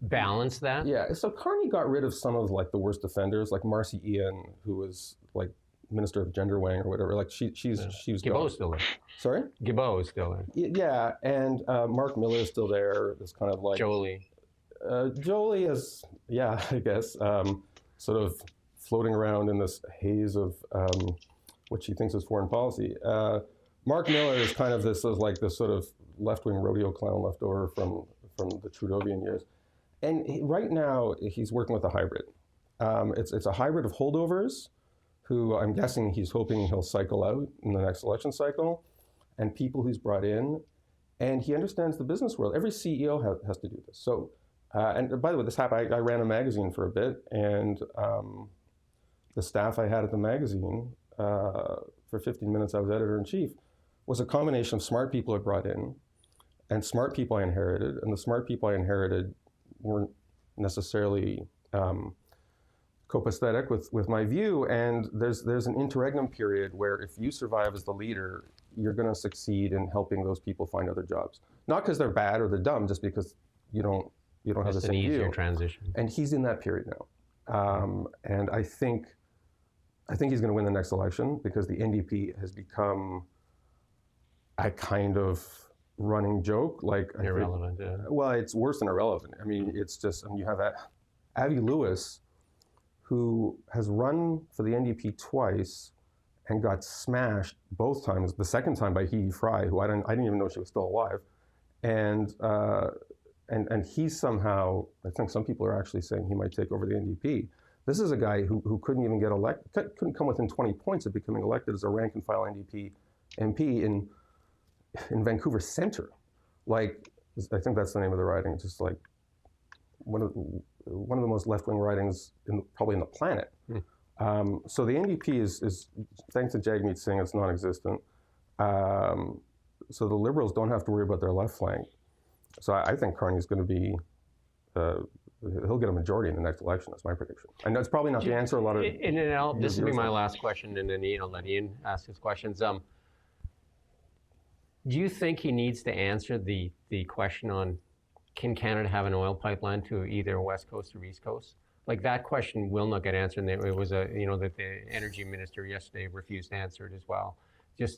balance that? Yeah, so Carney got rid of some of like the worst offenders, like Marcy Ian, who was like Minister of Gender Wang or whatever. Like she was Guilbeault's still there. Sorry? Guilbeault is still there. Yeah, and Mark Miller is still there. This kind of like Jolie. Jolie is, yeah, I guess, sort of floating around in this haze of what she thinks is foreign policy. Mark Miller is kind of this sort of left-wing rodeo clown left over from the Trudeauvian years. And right now, he's working with a hybrid. It's a hybrid of holdovers, who I'm guessing he's hoping he'll cycle out in the next election cycle, and people he's brought in. And he understands the business world. Every CEO has to do this. So, and by the way, this happened, I ran a magazine for a bit, and the staff I had at the magazine, for 15 minutes I was editor-in-chief, was a combination of smart people I brought in and smart people I inherited. And the smart people I inherited weren't necessarily copacetic with my view, and there's an interregnum period where if you survive as the leader, you're going to succeed in helping those people find other jobs. Not because they're bad or they're dumb, just because you don't have the same view. It's an easier transition. And he's in that period now, and I think he's going to win the next election, because the NDP has become a kind of running joke, like irrelevant. Yeah. Well, it's worse than irrelevant. I mean, it's just, you have Avi Lewis, who has run for the NDP twice and got smashed both times. The second time by Hee Fry, who I didn't even know she was still alive, and he somehow, I think some people are actually saying he might take over the NDP. This is a guy who couldn't even get elected, couldn't come within 20 points of becoming elected as a rank and file NDP MP in Vancouver Centre. Like, I think that's the name of the riding. It's just like one of the most left-wing ridings probably in the planet. So the NDP is thanks to Jagmeet Singh, it's non-existent. So the Liberals don't have to worry about their left flank. So I think Carney's going to be, he'll get a majority in the next election. That's my prediction. I know it's probably not the answer. And then this will be my last question, and then I'll let Ian ask his questions. Do you think he needs to answer the question on, can Canada have an oil pipeline to either West Coast or East Coast? Like, that question will not get answered. And it was that the energy minister yesterday refused to answer it as well.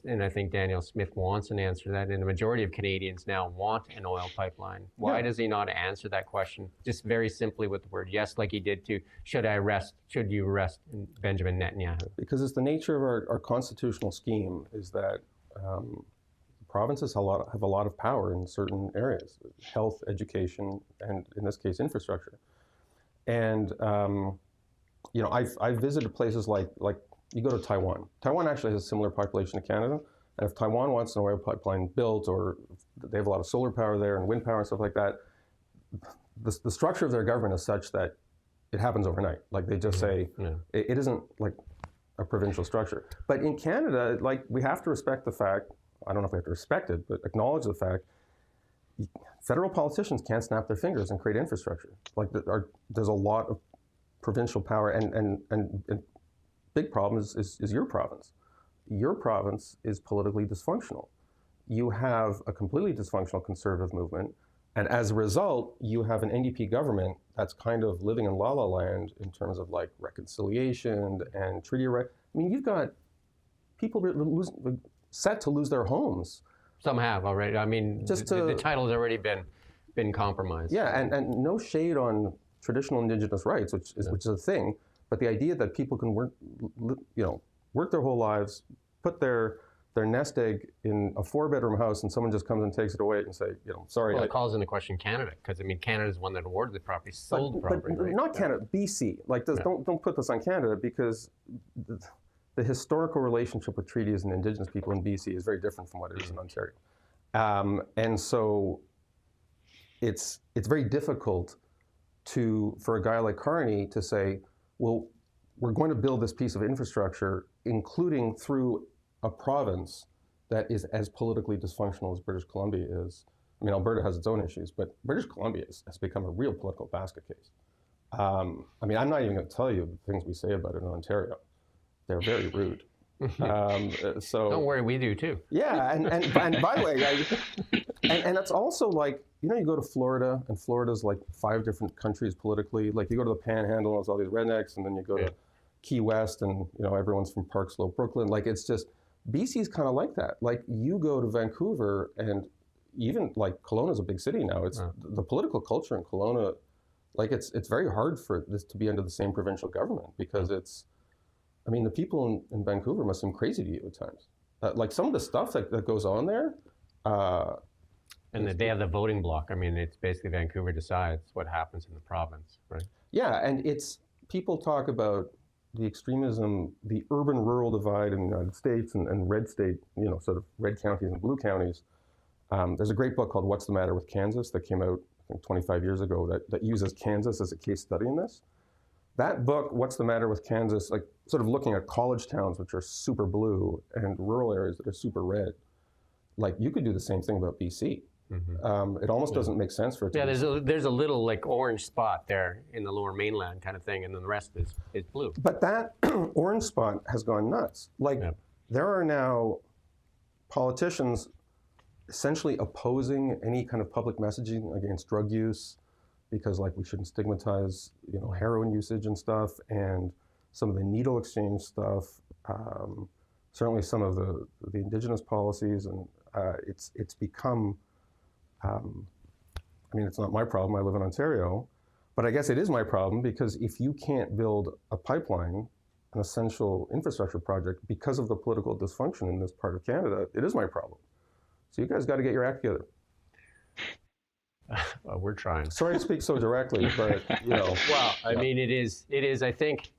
And I think Danielle Smith wants an answer to that, and the majority of Canadians now want an oil pipeline. Why does he not answer that question just very simply with the word yes, like he did to should you arrest Benjamin Netanyahu? Because it's the nature of our constitutional scheme is that provinces have a lot of power in certain areas, health, education, and in this case, infrastructure. And I've visited places like you go to Taiwan. Taiwan actually has a similar population to Canada, and if Taiwan wants an oil pipeline built, or they have a lot of solar power there and wind power and stuff like that, the structure of their government is such that it happens overnight. Like, they just say it isn't like a provincial structure. But in Canada, like, we have to respect the fact. I don't know if we have to respect it, but acknowledge the fact federal politicians can't snap their fingers and create infrastructure. Like, there's a lot of provincial power, and big problem is your province. Your province is politically dysfunctional. You have a completely dysfunctional conservative movement, and as a result, you have an NDP government that's kind of living in la-la land in terms of like reconciliation and treaty right. I mean, you've got people set to lose their homes. Some have already. I mean, the title's already been compromised. Yeah, and no shade on traditional Indigenous rights, which is a thing, but the idea that people can work their whole lives, put their nest egg in a 4-bedroom house, and someone just comes and takes it away and say, sorry. Well, it calls into question Canada, because I mean, Canada's one that awarded the property, sold the property. But right? Not Canada, BC. Like, don't put this on Canada, because the historical relationship with treaties and Indigenous people in BC is very different from what it is in Ontario. And so it's very difficult for a guy like Carney to say, well, we're going to build this piece of infrastructure, including through a province that is as politically dysfunctional as British Columbia is. I mean, Alberta has its own issues, but British Columbia has become a real political basket case. I mean, I'm not even going to tell you the things we say about it in Ontario. They're very rude. So don't worry, we do too. Yeah, and by the way, and it's also like, you go to Florida, and Florida's like 5 different countries politically. Like, you go to the Panhandle, and it's all these rednecks, and then you go to Key West, and everyone's from Park Slope, Brooklyn. Like, it's just, BC's kind of like that. Like, you go to Vancouver, and even like Kelowna's a big city now. It's the political culture in Kelowna. Like, it's very hard for this to be under the same provincial government, because I mean, the people in Vancouver must seem crazy to you at times. Like, some of the stuff that goes on there. And they have the voting block. I mean, it's basically Vancouver decides what happens in the province, right? Yeah, and people talk about the extremism, the urban-rural divide in the United States and red state, sort of red counties and blue counties. There's a great book called What's the Matter with Kansas that came out, I think, 25 years ago that uses Kansas as a case study in this. That book, What's the Matter with Kansas, like sort of looking at college towns, which are super blue, and rural areas that are super red. Like, you could do the same thing about BC. Mm-hmm. It almost doesn't make sense for it to be. There's a little like orange spot there in the Lower Mainland kind of thing, and then the rest is blue. But that orange spot has gone nuts. Like, there are now politicians essentially opposing any kind of public messaging against drug use, because like we shouldn't stigmatize, heroin usage and stuff, and some of the needle exchange stuff, certainly some of the Indigenous policies, and it's become, I mean, it's not my problem, I live in Ontario, but I guess it is my problem, because if you can't build a pipeline, an essential infrastructure project because of the political dysfunction in this part of Canada, it is my problem. So you guys got to get your act together. Well, we're trying. Sorry to speak so directly, but you know. Well, I mean, it is. I think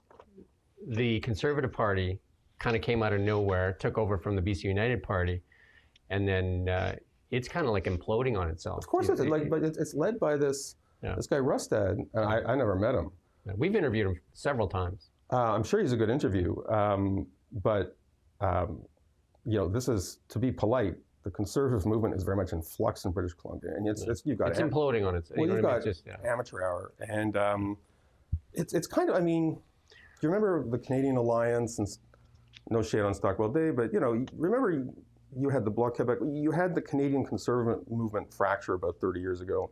the Conservative Party kind of came out of nowhere, took over from the BC United Party, and then it's kind of like imploding on itself. Of course, but it's led by this guy Rustad, and I never met him. We've interviewed him several times. I'm sure he's a good interview, but you know, this is, to be polite, the Conservative movement is very much in flux in British Columbia, and it's imploding on its. Well, you've got amateur hour, and it's kind of. I mean, do you remember the Canadian Alliance? And no shade on Stockwell Day, but you know, remember you had the Bloc Quebec, you had the Canadian Conservative movement fracture about 30 years ago,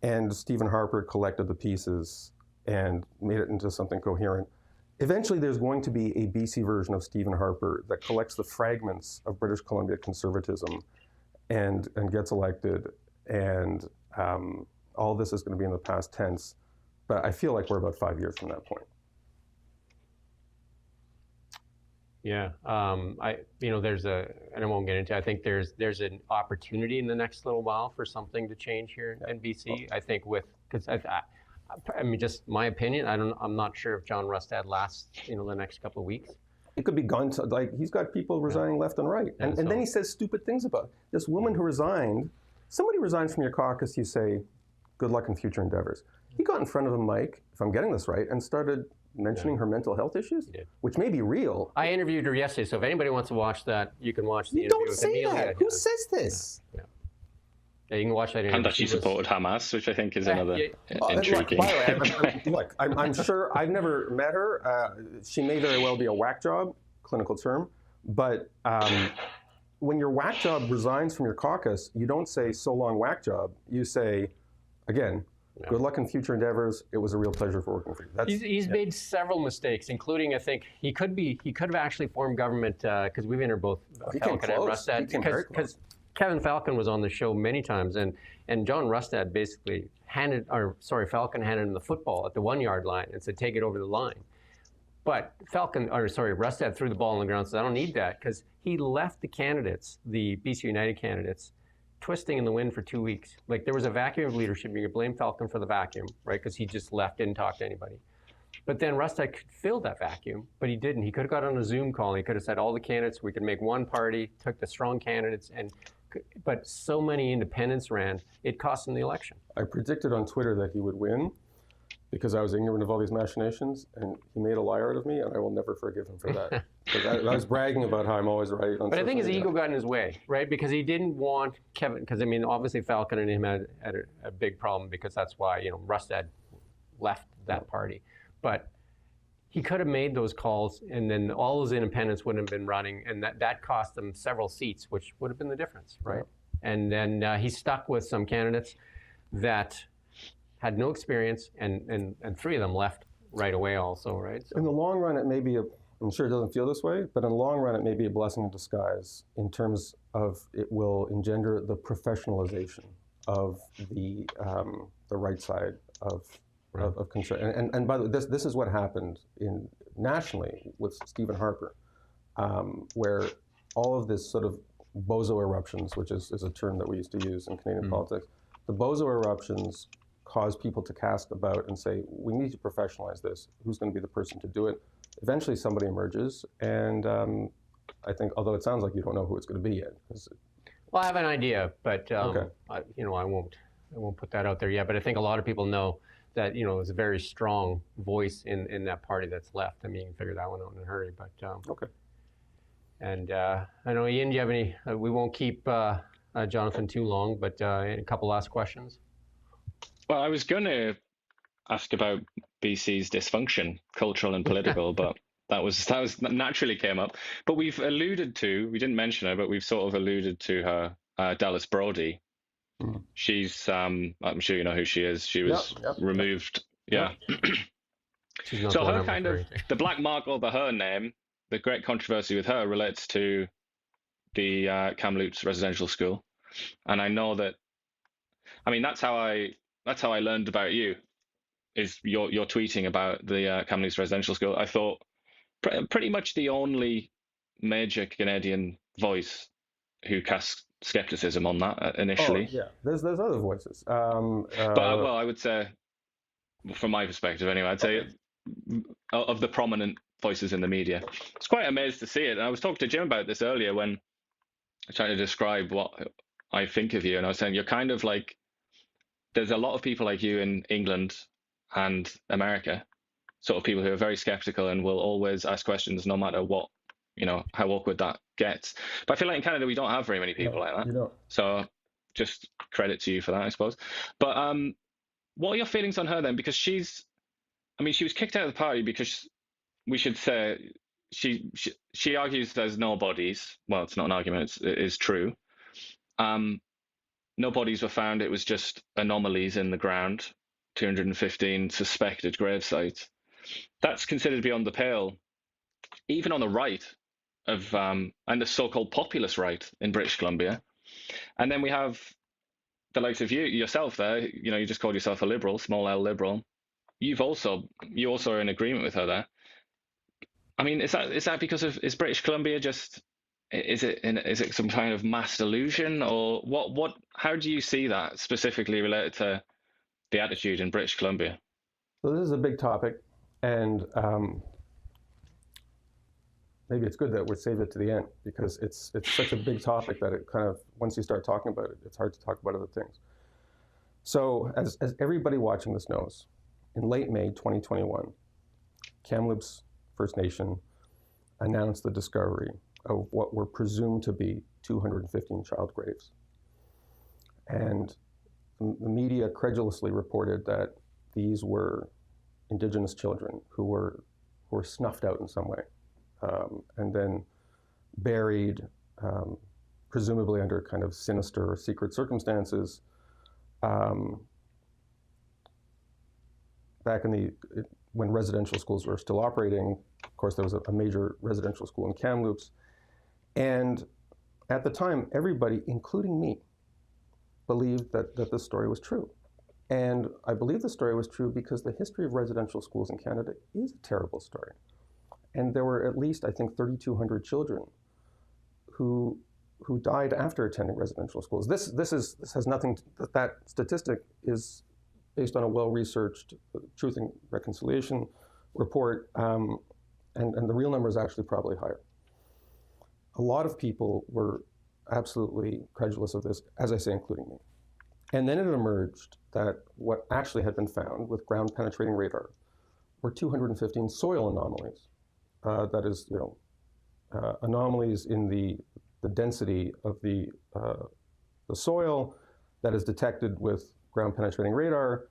and Stephen Harper collected the pieces and made it into something coherent. Eventually, there's going to be a BC version of Stephen Harper that collects the fragments of British Columbia conservatism and gets elected, and all this is going to be in the past tense. But I feel like we're about 5 years from that point. Yeah, there's and I won't get into. I think there's an opportunity in the next little while for something to change here in BC. I think because I mean, just my opinion. I'm not sure if John Rustad lasts, the next couple of weeks. It could be gone. He's got people resigning left and right, and then he says stupid things about it. This woman who resigned. Somebody resigns from your caucus. You say, "Good luck in future endeavors." He got in front of a mic, if I'm getting this right, and started mentioning her mental health issues, which may be real. I interviewed her yesterday, so if anybody wants to watch that, you can watch the interview. Don't with say Amelia. That. Who says this? Yeah, you can watch that interview. And that she supported Hamas, which I think is another intriguing. Look, I'm sure, I've never met her. She may very well be a whack job, clinical term, but when your whack job resigns from your caucus, you don't say, "So long, whack job." You say, again, "Good luck in future endeavors. It was a real pleasure for working for you." He's made several mistakes, including I think he could have actually formed government because we've interviewed both Falcon and Rustad because Kevin Falcon was on the show many times, and John Rustad basically Falcon handed him the football at the 1 yard line and said, "Take it over the line." But Rustad threw the ball on the ground and said, "I don't need that," because he left the candidates, the BC United candidates, twisting in the wind for 2 weeks. Like, there was a vacuum of leadership. You could blame Falcon for the vacuum, right? Because he just left, didn't talk to anybody. But then Rustad could fill that vacuum, but he didn't. He could have got on a Zoom call. And he could have said, all the candidates, we could make one party, took the strong candidates, but so many independents ran, it cost him the election. I predicted on Twitter that he would win because I was ignorant of all these machinations, and he made a liar out of me, and I will never forgive him for that. Because I was bragging about how I'm always right. But I think his ego got in his way, right? Because he didn't want Kevin, because I mean, obviously Falcon and him had a big problem because that's why, Rustad left that party. But he could have made those calls, and then all those independents wouldn't have been running, and that cost them several seats, which would have been the difference, right? Yeah. And then he stuck with some candidates that had no experience, and 3 of them left right away also, right? So. In the long run, it may be I'm sure it doesn't feel this way, but in the long run, it may be a blessing in disguise in terms of it will engender the professionalization of the right side of concern. And by the way, this is what happened nationally with Stephen Harper, where all of this sort of bozo eruptions, which is a term that we used to use in Canadian politics, the bozo eruptions cause people to cast about and say, we need to professionalize this. Who's going to be the person to do it? Eventually somebody emerges, and I think, although it sounds like you don't know who it's going to be yet. Well, I have an idea, but I won't put that out there yet. But I think a lot of people know that it's a very strong voice in that party that's left. I mean, you can figure that one out in a hurry. But okay. And I know, Ian, do you have any? We won't keep Jonathan too long, but a couple last questions. Well, I was going to ask about BC's dysfunction, cultural and political, but that was naturally came up. But we didn't mention her, but we've sort of alluded to her, Dallas Brody. She's, I'm sure you know who she is. She was removed. Yeah. So her kind of, the black mark over her name, the great controversy with her relates to the Kamloops residential school. And I know that, I mean, that's how I learned about you, is your tweeting about the Kamloops residential school. I thought pretty much the only major Canadian voice who cast skepticism on that initially. Oh, yeah, there's other voices. But well, I would say, from my perspective anyway, I'd say of the prominent voices in the media, it's quite amazed to see it. And I was talking to Jim about this earlier when I was trying to describe what I think of you, and I was saying you're kind of like, there's a lot of people like you in England and America, sort of people who are very skeptical and will always ask questions no matter what, how awkward that gets. But I feel like in Canada we don't have very many people like that. You don't. So just credit to you for that, I suppose. But what are your feelings on her then? Because she was kicked out of the party because we should say she argues there's no bodies. Well, it's not an argument; it is true. No bodies were found. It was just anomalies in the ground. 215 suspected grave sites. That's considered beyond the pale, even on the right of and the so-called populist right in British Columbia. And then we have the likes of yourself there. You just called yourself a liberal, small L liberal. You also are in agreement with her there. I mean, is that because is British Columbia just, is it some kind of mass delusion, or what? How do you see that specifically related to the attitude in British Columbia? So this is a big topic, and maybe it's good that we save it to the end, because it's such a big topic that it kind of, once you start talking about it, it's hard to talk about other things. So as everybody watching this knows, in late May 2021, Kamloops First Nation announced the discovery of what were presumed to be 215 child graves. And the media credulously reported that these were Indigenous children who were snuffed out in some way, and then buried, presumably under kind of sinister or secret circumstances. Back when residential schools were still operating, of course, there was a major residential school in Kamloops. And at the time, everybody, including me, believed that this story was true. And I believe the story was true because the history of residential schools in Canada is a terrible story. And there were at least, I think, 3,200 children who died after attending residential schools. This has nothing, that statistic is based on a well-researched Truth and Reconciliation report, and the real number is actually probably higher. A lot of people were absolutely credulous of this, as I say, including me. And then it emerged that what actually had been found with ground-penetrating radar were 215 soil anomalies. That is, anomalies in the density of the soil that is detected with ground-penetrating radar,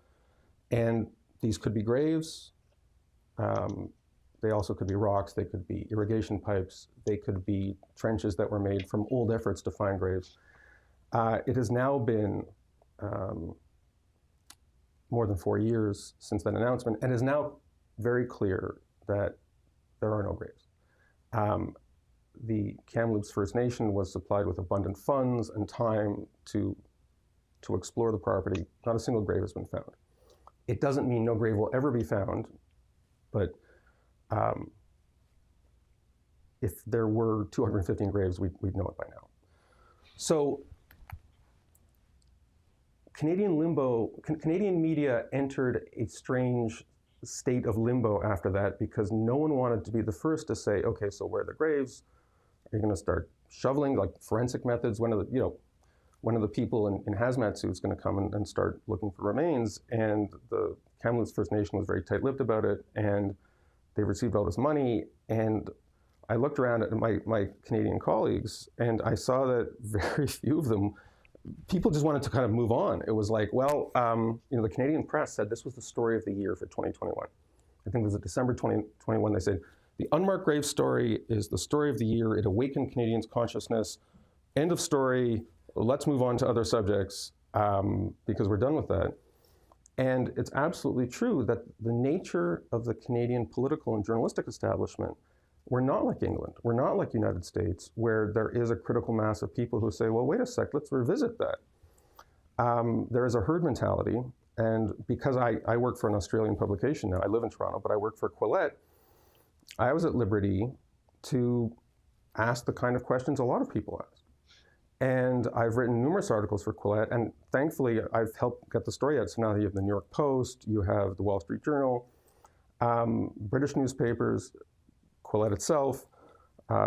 and these could be graves. They also could be rocks. They could be irrigation pipes. They could be trenches that were made from old efforts to find graves. It has now been more than 4 years since that announcement, and it is now very clear that there are no graves. The Kamloops First Nation was supplied with abundant funds and time to explore the property. Not a single grave has been found. It doesn't mean no grave will ever be found, but if there were 215 graves, we'd know it by now. So Canadian media entered a strange state of limbo after that, because no one wanted to be the first to say, okay, so where are the graves? Are you going to start shoveling, like forensic methods? One of the people in hazmat suits going to come and start looking for remains. And the Kamloops First Nation was very tight-lipped about it, and they received all this money. And I looked around at my Canadian colleagues, and I saw that very few of them, people just wanted to kind of move on. It was like, well, the Canadian press said this was the story of the year for 2021. I think it was December 2021. They said, the unmarked grave story is the story of the year. It awakened Canadians' consciousness. End of story. Let's move on to other subjects, because we're done with that. And it's absolutely true that the nature of the Canadian political and journalistic establishment, we're not like England. We're not like United States, where there is a critical mass of people who say, well, wait a sec, let's revisit that. There is a herd mentality. And because I work for an Australian publication now, I live in Toronto, but I work for Quillette, I was at liberty to ask the kind of questions a lot of people ask. And I've written numerous articles for Quillette, and thankfully I've helped get the story out. So now you have the New York Post, you have the Wall Street Journal, British newspapers, Quillette itself.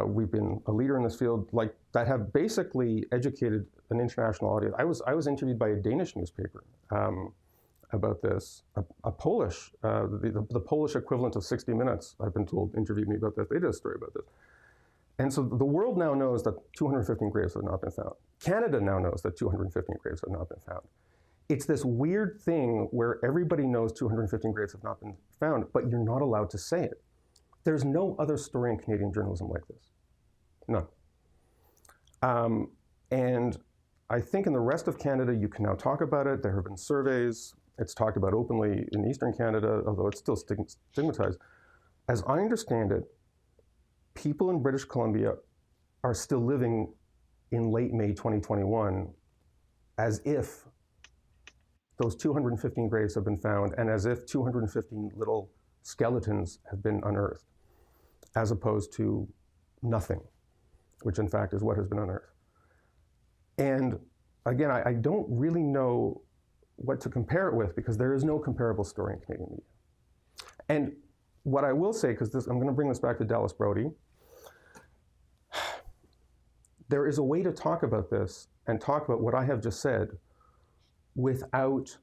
We've been a leader in this field, like that have basically educated an international audience. I was interviewed by a Danish newspaper about this. A Polish, the Polish equivalent of 60 Minutes, I've been told, interviewed me about this. They did a story about this. And so the world now knows that 215 graves have not been found. Canada now knows that 215 graves have not been found. It's this weird thing where everybody knows 215 graves have not been found, but you're not allowed to say it. There's no other story in Canadian journalism like this. None. And I think in the rest of Canada, you can now talk about it. There have been surveys. It's talked about openly in Eastern Canada, although it's still stigmatized. As I understand it, people in British Columbia are still living in late May 2021 as if those 215 graves have been found and as if 215 little skeletons have been unearthed, as opposed to nothing, which in fact is what has been unearthed. And again, I don't really know what to compare it with because there is no comparable story in Canadian media. And what I will say, because I'm going to bring this back to Dallas Brody, there is a way to talk about this and talk about what I have just said without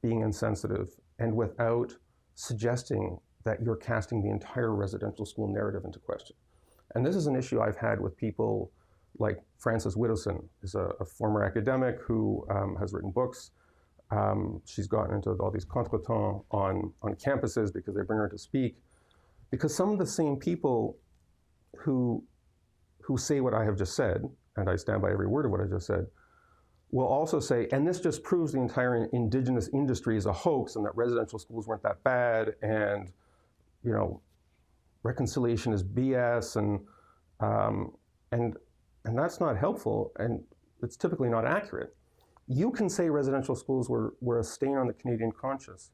being insensitive and without suggesting that you're casting the entire residential school narrative into question. And this is an issue I've had with people like Frances Widdowson, is a former academic who has written books. She's gotten into all these contretemps on campuses because they bring her to speak. Because some of the same people who say what I have just said, and I stand by every word of what I just said, will also say, and this just proves the entire Indigenous industry is a hoax and that residential schools weren't that bad, and you know, reconciliation is BS, and that's not helpful, and it's typically not accurate. You can say residential schools were a stain on the Canadian conscience,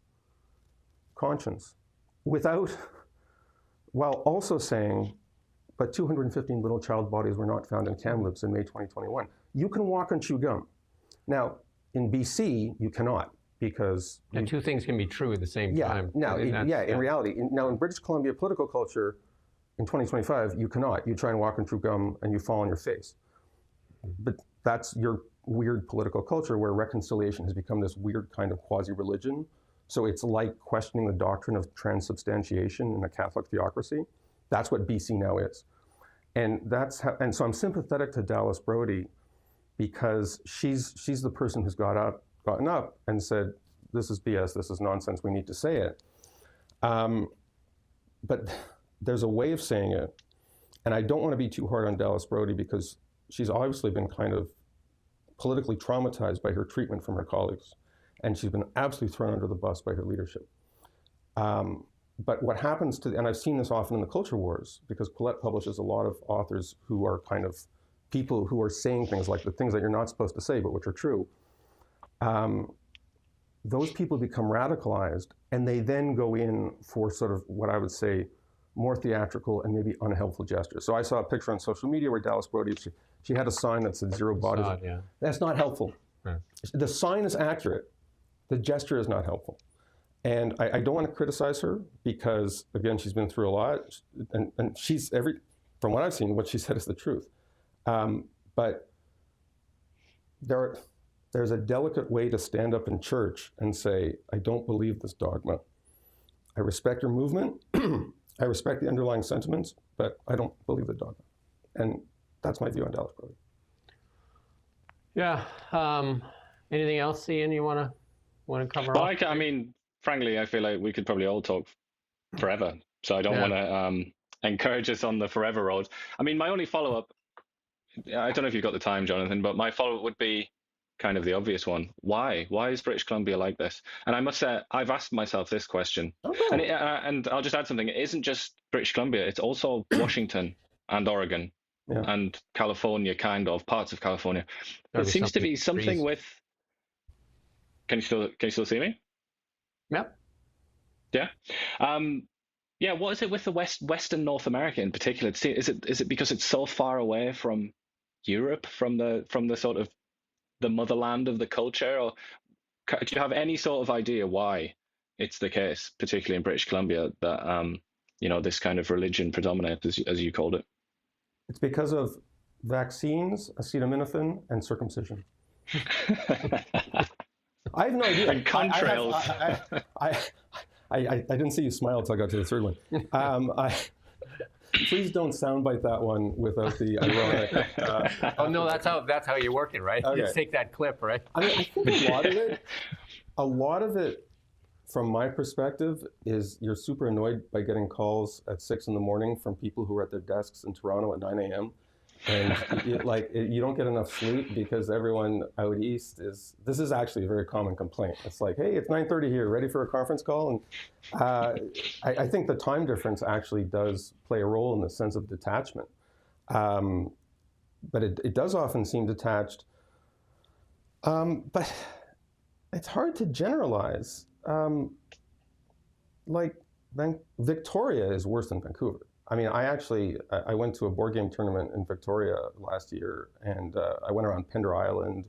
without, while also saying, but 215 little child bodies were not found in Kamloops in May 2021. You can walk and chew gum. Now, in BC, you cannot, because... And two things can be true at the same time. In reality. Now, in British Columbia political culture, in 2025, you cannot. You try and walk and chew gum, and you fall on your face. But that's your weird political culture where reconciliation has become this weird kind of quasi-religion. So it's like questioning the doctrine of transubstantiation in a Catholic theocracy. That's what BC now is. And so I'm sympathetic to Dallas Brody because she's the person who's gotten up and said, this is BS, this is nonsense, we need to say it. But there's a way of saying it. And I don't want to be too hard on Dallas Brody because she's obviously been kind of politically traumatized by her treatment from her colleagues. And she's been absolutely thrown under the bus by her leadership. But what happens and I've seen this often in the culture wars, because Quillette publishes a lot of authors who are kind of people who are saying things like the things that you're not supposed to say, but which are true. Those people become radicalized, and they then go in for sort of what I would say more theatrical and maybe unhelpful gestures. So I saw a picture on social media where Dallas Brody, she had a sign that said zero bodies. That's not helpful. Right. The sign is accurate. The gesture is not helpful. And I don't want to criticize her because, again, she's been through a lot. And from what I've seen, what she said is the truth. But there's a delicate way to stand up in church and say, I don't believe this dogma. I respect your movement. I respect the underlying sentiments, but I don't believe the dogma. And that's my view on Dallas Brody. Yeah. Anything else, Ian, you want to cover off? I mean, frankly, I feel like we could probably all talk forever. So I don't want to encourage us on the forever road. I mean, my only follow-up, I don't know if you've got the time, Jonathan, but my follow-up would be kind of the obvious one. Why? Why is British Columbia like this? And I must say, I've asked myself this question. Okay. And I'll just add something. It isn't just British Columbia. It's also Washington and Oregon and California, kind of, parts of California. There seems to be something with... Can you still see me? Yep. Yeah. Yeah, what is it with the Western North America in particular? Is it because it's so far away from Europe, from the sort of the motherland of the culture, or do you have any sort of idea why it's the case, particularly in British Columbia, that this kind of religion predominates, as you called it? It's because of vaccines, acetaminophen, and circumcision. I have no idea. And contrails. I didn't see you smile until I got to the third one. Please don't soundbite that one without the ironic. Oh no, that's how you work it, right? Okay. You take that clip, right? I mean, I think a lot of it, from my perspective, is you're super annoyed by getting calls at 6 a.m. from people who are at their desks in Toronto at 9 a.m. And you don't get enough sleep because everyone out east this is actually a very common complaint. It's like, hey, it's 9:30 here, ready for a conference call? And I think the time difference actually does play a role in the sense of detachment. But it does often seem detached. But it's hard to generalize. Victoria is worse than Vancouver. I mean, I went to a board game tournament in Victoria last year, and I went around Pender Island.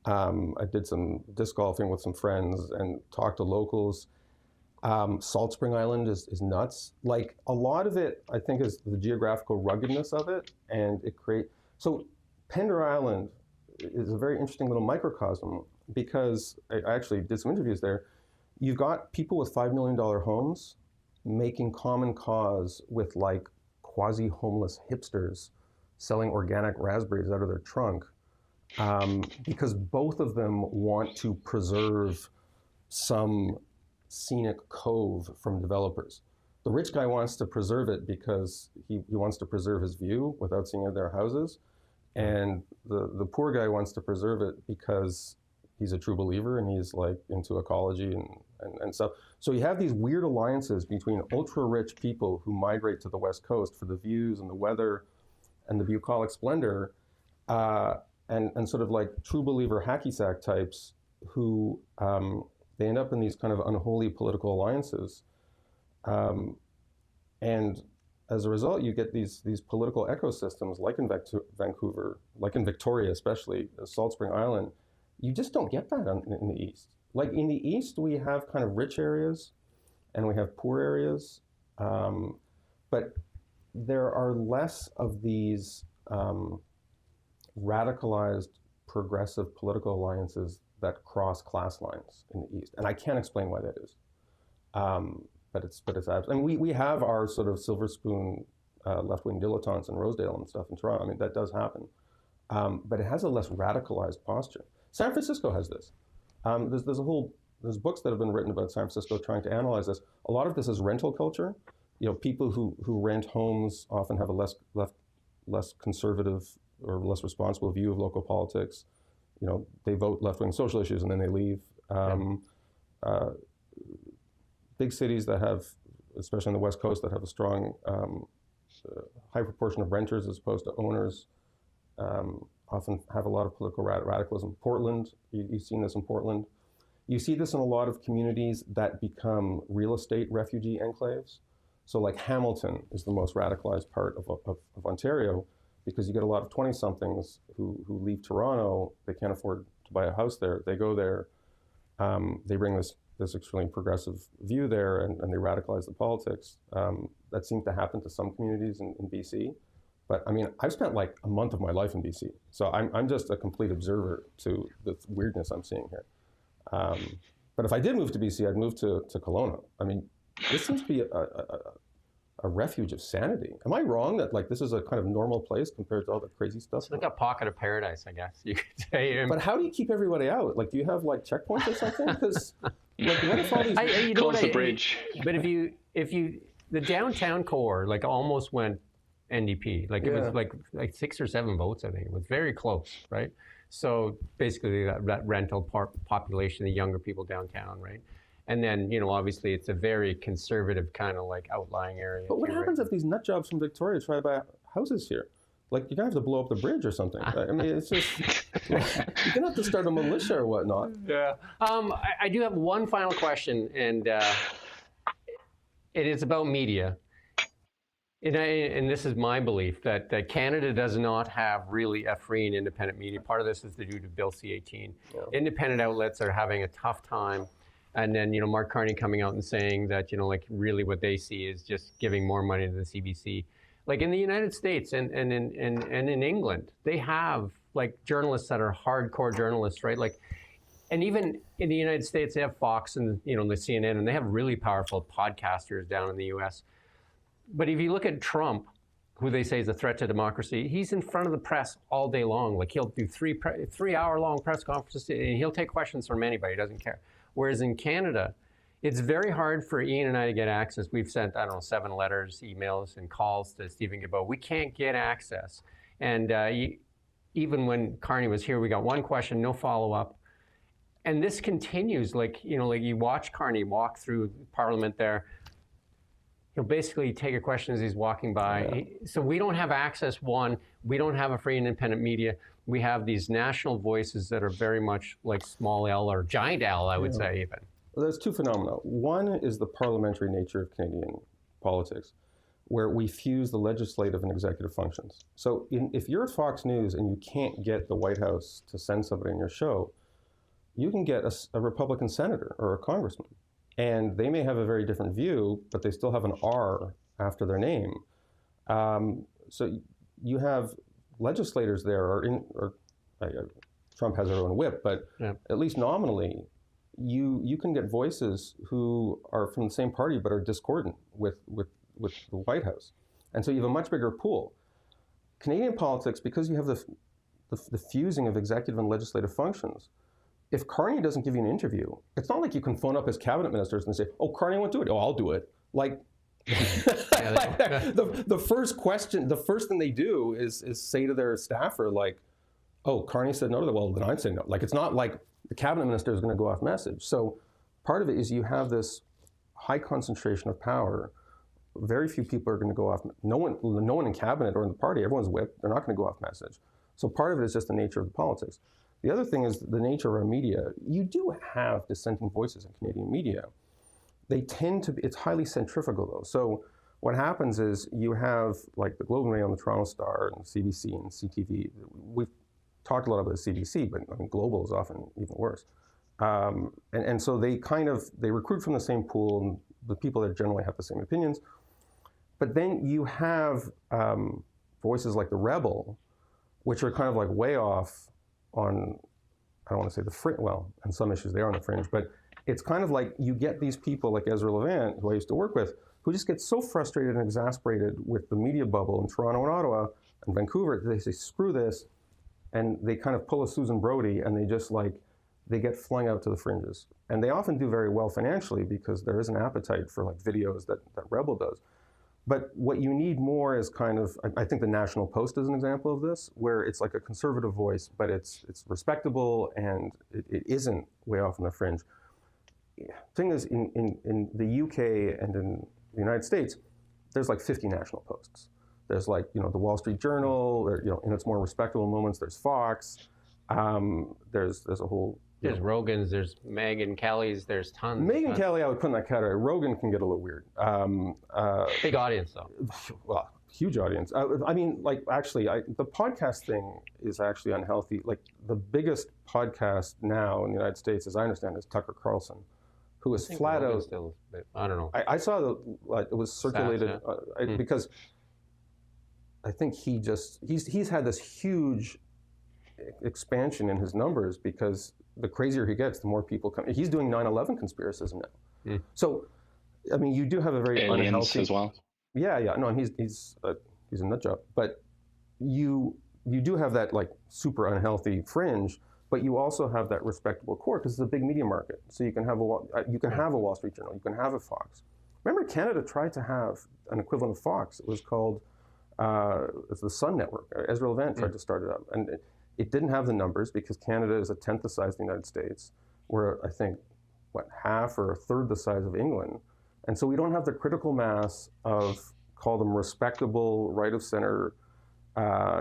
I did some disc golfing with some friends and talked to locals. Salt Spring Island is nuts. Like, a lot of it, I think, is the geographical ruggedness of it, and so Pender Island is a very interesting little microcosm, because I actually did some interviews there. You've got people with $5 million homes making common cause with like quasi-homeless hipsters selling organic raspberries out of their trunk, because both of them want to preserve some scenic cove from developers. The rich guy wants to preserve it because he wants to preserve his view without seeing their houses, and the poor guy wants to preserve it because he's a true believer and he's like into ecology and stuff. So you have these weird alliances between ultra-rich people who migrate to the West Coast for the views and the weather and the bucolic splendor, and sort of like true believer hacky sack types who they end up in these kind of unholy political alliances. And as a result, you get these political ecosystems like in Vancouver, like in Victoria especially, Salt Spring Island. You just don't get that in the East. Like in the East, we have kind of rich areas and we have poor areas, but there are less of these radicalized progressive political alliances that cross class lines in the East. And I can't explain why that is. But it's and we have our sort of silver spoon left-wing dilettantes in Rosedale and stuff in Toronto. I mean, that does happen. But it has a less radicalized posture. San Francisco has this. There's books that have been written about San Francisco trying to analyze this. A lot of this is rental culture. You know, people who rent homes often have a less conservative or less responsible view of local politics. You know, they vote left-wing social issues and then they leave. Big cities that have, especially on the West Coast, that have a strong high proportion of renters as opposed to owners, often have a lot of political radicalism. Portland, you've seen this in Portland. You see this in a lot of communities that become real estate refugee enclaves. So like Hamilton is the most radicalized part of Ontario, because you get a lot of 20-somethings who leave Toronto. They can't afford to buy a house there. They go there. They bring this extremely progressive view there, and they radicalize the politics. That seems to happen to some communities in BC. But I mean, I've spent like a month of my life in BC. So I'm just a complete observer to the weirdness I'm seeing here. But if I did move to BC, I'd move to Kelowna. I mean, this seems to be a refuge of sanity. Am I wrong that like this is a kind of normal place compared to all the crazy stuff? It's like a pocket of paradise, I guess you could say. But how do you keep everybody out? Like, do you have like checkpoints or something? Because like, what if all these close the bridge? But if you the downtown core like almost went NDP. Like it was like 6 or 7 votes, I think. It was very close, right? So basically that rental population, the younger people downtown, right? And then, you know, obviously it's a very conservative kind of like outlying area. But what happens if these nut jobs from Victoria try to buy houses here? Like, you're going to have to blow up the bridge or something. I mean, it's just, you're going to have to start a militia or whatnot. Yeah. I do have one final question, and it is about media. And this is my belief, that Canada does not have really a free and independent media. Part of this is due to Bill C-18. Yeah. Independent outlets are having a tough time. And then, Mark Carney coming out and saying that, like really what they see is just giving more money to the CBC. Like in the United States and in England, they have like journalists that are hardcore journalists, right? Like, and even in the United States, they have Fox and, the CNN, and they have really powerful podcasters down in the US. But if you look at Trump, who they say is a threat to democracy, he's in front of the press all day long. Like he'll do 3-hour-long press conferences, and he'll take questions from anybody. He doesn't care. Whereas in Canada, it's very hard for Ian and I to get access. We've sent, 7 letters, emails, and calls to Stephen Guilbeault. We can't get access. And even when Carney was here, we got one question, no follow-up. And this continues. Like you watch Carney walk through Parliament there. He'll basically take a question as he's walking by. Yeah. So we don't have access, one. We don't have a free and independent media. We have these national voices that are very much like small L or giant L, I would say even. Well, there's two phenomena. One is the parliamentary nature of Canadian politics, where we fuse the legislative and executive functions. So if you're at Fox News and you can't get the White House to send somebody on your show, you can get a Republican senator or a congressman. And they may have a very different view, but they still have an R after their name. So you have legislators there, Trump has their own whip, but at least nominally, you can get voices who are from the same party but are discordant with the White House. And so you have a much bigger pool. Canadian politics, because you have the fusing of executive and legislative functions, if Carney doesn't give you an interview, it's not like you can phone up his cabinet ministers and say, "Oh, Carney won't do it. Oh, I'll do it." Like, the first thing they do is say to their staffer, like, "Oh, Carney said no to that. Well, then I'd say no." Like, it's not like the cabinet minister is going to go off message. So part of it is you have this high concentration of power. Very few people are going to go off. No one in cabinet or in the party, everyone's whipped. They're not going to go off message. So part of it is just the nature of the politics. The other thing is the nature of our media. You do have dissenting voices in Canadian media. They tend to be, it's highly centrifugal though. So what happens is you have like the Globe and Mail and the Toronto Star and CBC and CTV. We've talked a lot about the CBC, but Global is often even worse. And so they recruit from the same pool, and the people that generally have the same opinions. But then you have voices like the Rebel, which are kind of like way off on, I don't want to say the fringe, well, on some issues they are on the fringe, but it's kind of like you get these people like Ezra Levant, who I used to work with, who just get so frustrated and exasperated with the media bubble in Toronto and Ottawa and Vancouver, they say, screw this, and they kind of pull a Susan Brody and they get flung out to the fringes. And they often do very well financially because there is an appetite for like videos that Rebel does. But what you need more is kind of, I think the National Post is an example of this, where it's like a conservative voice, but it's respectable and it isn't way off on the fringe. The thing is, in the UK and in the United States, there's like 50 National Posts. There's like, the Wall Street Journal, in its more respectable moments, there's Fox, there's a whole... There's Rogan's, there's Megyn Kelly's, there's tons. Megyn Kelly, I would put in that category. Rogan can get a little weird. Big audience, though. Well, huge audience. The podcast thing is actually unhealthy. Like, the biggest podcast now in the United States, as I understand, is Tucker Carlson, who is flat out... Still, I don't know. I saw it was circulated because I think he's had this huge expansion in his numbers because the crazier he gets, the more people come. He's doing 9/11 conspiracism now. So, I mean, you do have a very aliens unhealthy as well. Yeah. No, and he's a nut job. But you do have that like super unhealthy fringe, but you also have that respectable core because it's a big media market. So you can have a Wall Street Journal, you can have a Fox. Remember, Canada tried to have an equivalent of Fox. It was called it's the Sun Network. Ezra Levant tried to start it up, and it didn't have the numbers because Canada is a tenth the size of the United States. We're, I think, half or a third the size of England. And so we don't have the critical mass of, call them respectable, right of center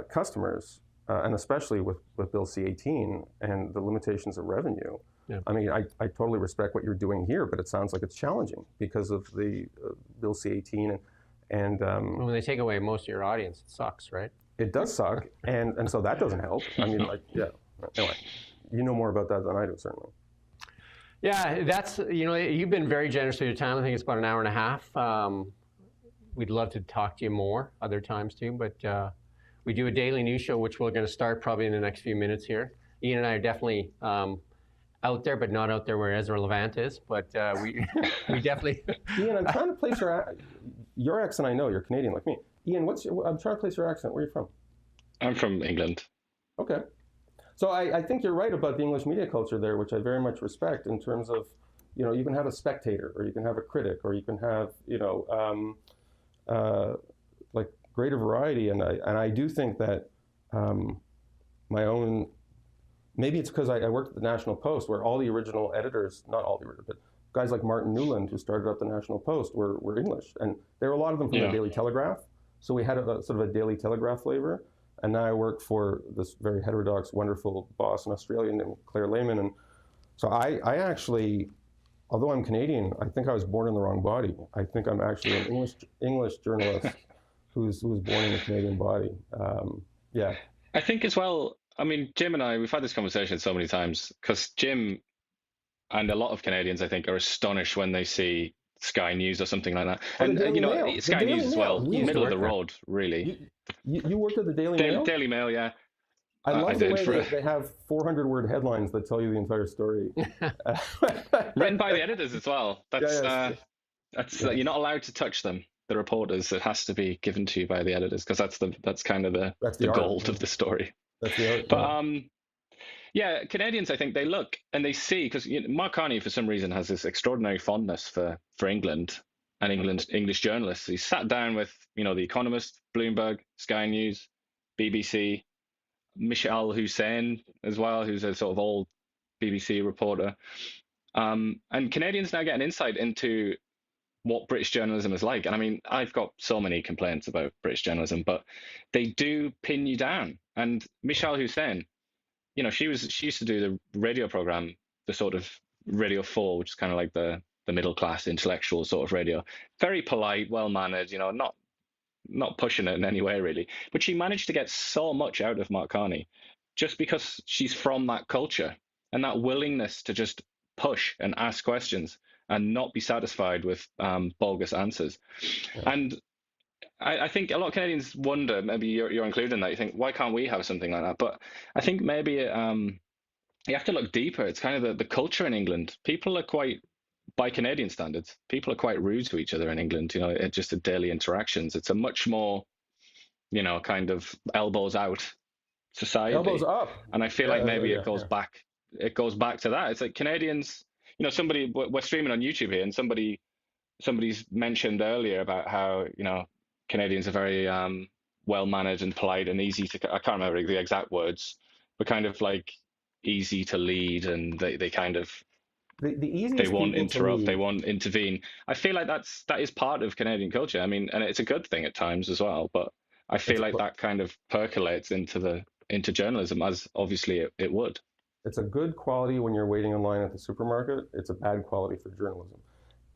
customers, and especially with Bill C-18 and the limitations of revenue. Yeah. I mean, I totally respect what you're doing here, but it sounds like it's challenging because of the Bill C-18 and when they take away most of your audience, it sucks, right? it does suck, and so that doesn't help. I mean, like, yeah. Anyway, you know more about that than I do, certainly. Yeah, that's, you've been very generous with your time. I think it's about an hour and a half. We'd love to talk to you more other times too, but we do a daily news show, which we're going to start probably in the next few minutes here. Ian and I are definitely out there, but not out there where Ezra Levant is. But we definitely. Ian, I'm trying to place your accent. I know you're Canadian like me. Ian, I'm trying to place your accent. Where are you from? I'm from England. Okay. So I think you're right about the English media culture there, which I very much respect in terms of, you can have a spectator, or you can have a critic, or you can have, like greater variety. And I do think that my own, maybe it's because I worked at the National Post, where all the original editors, not all the original, but guys like Martin Newland, who started up the National Post, were English. And there were a lot of them from the Daily Telegraph. So we had a sort of a Daily Telegraph flavor. And now I work for this very heterodox, wonderful boss in Australia named Claire Lehman. And so I actually, although I'm Canadian, I think I was born in the wrong body. I think I'm actually an English journalist who was born in a Canadian body. Yeah. I think as well, I mean, Jim and I, we've had this conversation so many times, because Jim and a lot of Canadians, I think, are astonished when they see Sky News or something like that. And, Sky News as well, middle of the road, really. You worked at the Daily Mail? Daily Mail, yeah. I love the way they have 400-word headlines that tell you the entire story. Written by the editors as well. That's you're not allowed to touch them, the reporters. It has to be given to you by the editors, because that's kind of the gold of the story. That's the art. But yeah, Canadians, I think they look and they see, because Mark Carney, for some reason, has this extraordinary fondness for England and English journalists. He sat down with, The Economist, Bloomberg, Sky News, BBC, Michelle Hussein as well, who's a sort of old BBC reporter. And Canadians now get an insight into what British journalism is like. And I mean, I've got so many complaints about British journalism, but they do pin you down. And Michelle Hussein, she used to do the radio program, the sort of Radio 4, which is kind of like the middle class intellectual sort of radio. Very polite, well mannered, not pushing it in any way really. But she managed to get so much out of Mark Carney just because she's from that culture, and that willingness to just push and ask questions and not be satisfied with bogus answers. Yeah. And I think a lot of Canadians wonder, maybe you're included in that, you think, why can't we have something like that? But I think maybe you have to look deeper. It's kind of the culture in England. People are quite, by Canadian standards, people are quite rude to each other in England, just the daily interactions. It's a much more, kind of elbows out society. Elbows up. And I feel like maybe it goes back to that. It's like Canadians, we're streaming on YouTube here, and somebody's mentioned earlier about how, Canadians are very well-mannered and polite and easy to, I can't remember the exact words, but kind of like easy to lead, and they kind of, they won't interrupt, they won't intervene. I feel like that is part of Canadian culture. I mean, and it's a good thing at times as well, but I feel like that kind of percolates into journalism, as obviously it would. It's a good quality when you're waiting in line at the supermarket. It's a bad quality for journalism.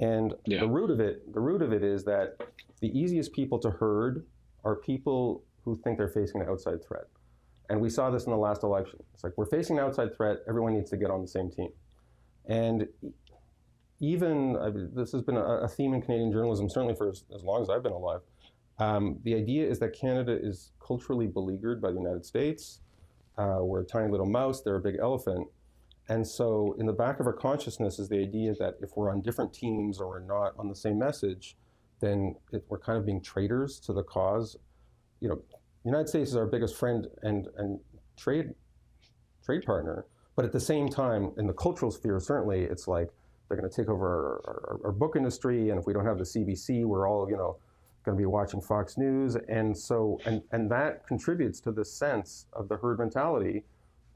And the root of it is that the easiest people to herd are people who think they're facing an outside threat. And we saw this in the last election. It's like, we're facing an outside threat, everyone needs to get on the same team. And this has been a theme in Canadian journalism, certainly for as long as I've been alive. The idea is that Canada is culturally beleaguered by the United States. We're a tiny little mouse, they're a big elephant. And so in the back of our consciousness is the idea that if we're on different teams or we're not on the same message, then we're kind of being traitors to the cause. The United States is our biggest friend and trade partner, but at the same time, in the cultural sphere, certainly, it's like they're going to take over our book industry, and if we don't have the CBC, we're all going to be watching Fox News, and so and that contributes to this sense of the herd mentality.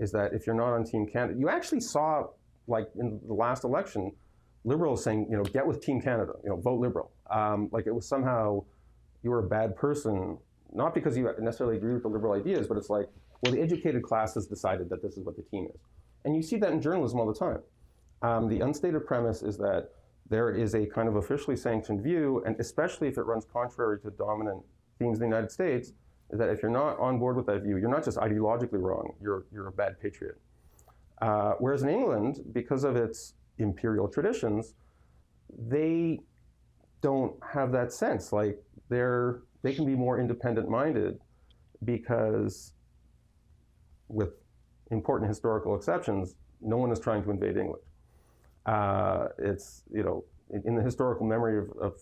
Is that if you're not on Team Canada, you actually saw, like in the last election, Liberals saying, get with Team Canada, vote Liberal. Like it was somehow you were a bad person, not because you necessarily agree with the Liberal ideas, but it's like, well, the educated class has decided that this is what the team is. And you see that in journalism all the time. The unstated premise is that there is a kind of officially sanctioned view, and especially if it runs contrary to dominant themes in the United States, is that if you're not on board with that view, you're not just ideologically wrong, you're a bad patriot. Whereas in England, because of its imperial traditions, they don't have that sense. Like they can be more independent-minded because, with important historical exceptions, no one is trying to invade England. It's, in the historical memory of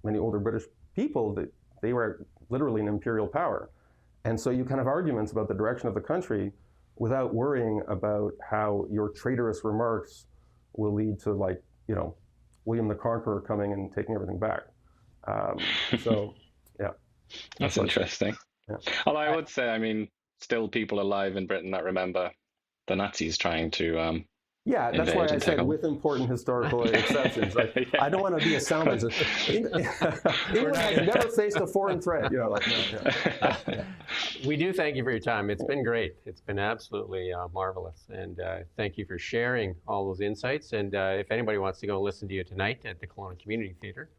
many older British people, that they were literally an imperial power. And so you can have arguments about the direction of the country without worrying about how your traitorous remarks will lead to, William the Conqueror coming and taking everything back. So, yeah. That's interesting. Yeah. Although I would say, still people alive in Britain that remember the Nazis trying to yeah, that's why I said with important historical exceptions. I don't want to be a soundbite. England has never faced a foreign threat. We do thank you for your time. It's been great. It's been absolutely marvelous. And thank you for sharing all those insights. And if anybody wants to go and listen to you tonight at the Kelowna Community Theatre,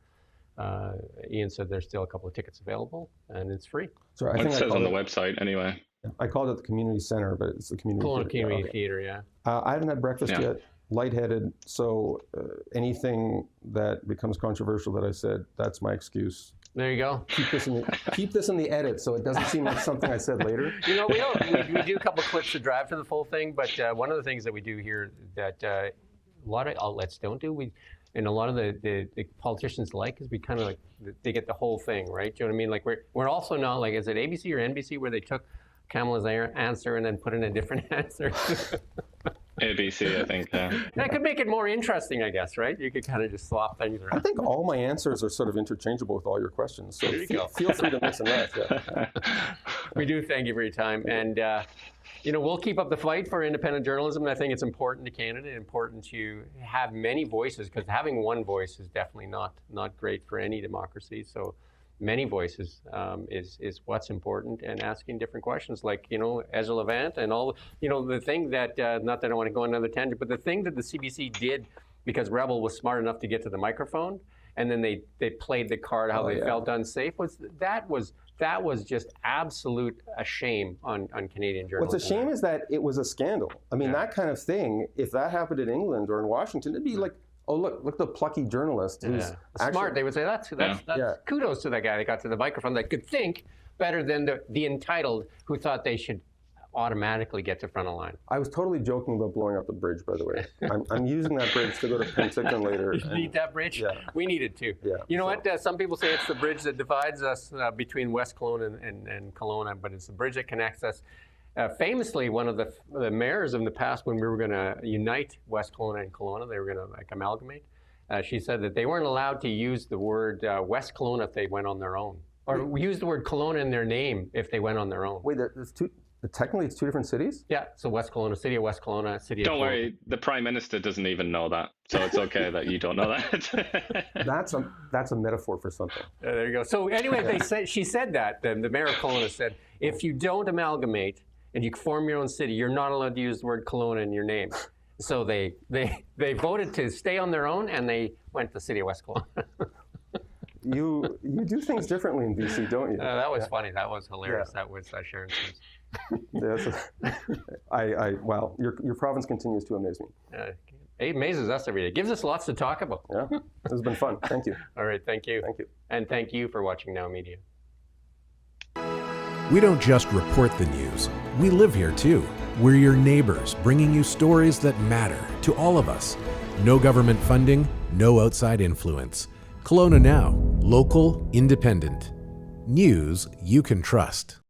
Ian said there's still a couple of tickets available, and it's free. So I think it says on the website anyway. I called it the community center, but it's the community Kelowna Community Theatre, yeah. I haven't had breakfast yet, lightheaded, so anything that becomes controversial that I said, that's my excuse. There you go. Keep this in the edit so it doesn't seem like something I said later. We do a couple of clips to drive to the full thing, but one of the things that we do here that a lot of outlets don't do, and a lot of the politicians like, is we kind of they get the whole thing, right? Do you know what I mean? Like we're also not like, is it ABC or NBC where they took Kamala's answer and then put in a different answer? ABC, I think. That could make it more interesting, I guess, right? You could kind of just swap things around. I think all my answers are sort of interchangeable with all your questions, so feel free to mix and match. Yeah. We do thank you for your time, and we'll keep up the fight for independent journalism. I think it's important to Canada, important to have many voices, because having one voice is definitely not great for any democracy. So many voices is what's important, and asking different questions, like, Ezra Levant and all, the thing that, not that I want to go on another tangent, but the thing that the CBC did, because Rebel was smart enough to get to the microphone, and then they played the card how they felt unsafe, that was just absolute a shame on Canadian journalism. What's a shame is that it was a scandal. I mean, that kind of thing, if that happened in England or in Washington, it'd be like, oh, look the plucky journalist who's smart. They would say that's kudos to that guy that got to the microphone, that could think better than the entitled who thought they should automatically get to front of line. I was totally joking about blowing up the bridge, by the way. I'm using that bridge to go to Penticton later. You need that bridge? Yeah. We need it too. Yeah. You know what? Some people say it's the bridge that divides us between West Kelowna and Kelowna, but it's the bridge that connects us. Famously, one of the mayors in the past, when we were going to unite West Kelowna and Kelowna, they were going to amalgamate. She said that they weren't allowed to use the word West Kelowna if they went on their own, or use the word Kelowna in their name if they went on their own. Wait, there's two. Technically, it's two different cities? Yeah, so West Kelowna, City of West Kelowna, City of Kelowna. Don't worry, the Prime Minister doesn't even know that, so it's okay that you don't know that. That's a metaphor for something. There you go. So anyway, she said that, the mayor of Kelowna said, if you don't amalgamate and you form your own city, you're not allowed to use the word Kelowna in your name. So they voted to stay on their own, and they went to the City of West Kelowna. You do things differently in BC, don't you? That was funny. That was hilarious. Yeah. That was Sharon Smith. Wow, your province continues to amaze me. It amazes us every day. It gives us lots to talk about. Yeah, this has been fun. Thank you. All right, thank you. Thank you. And thank you for watching Now Media. We don't just report the news. We live here too. We're your neighbors, bringing you stories that matter to all of us. No government funding, no outside influence. Kelowna Now, local, independent. News you can trust.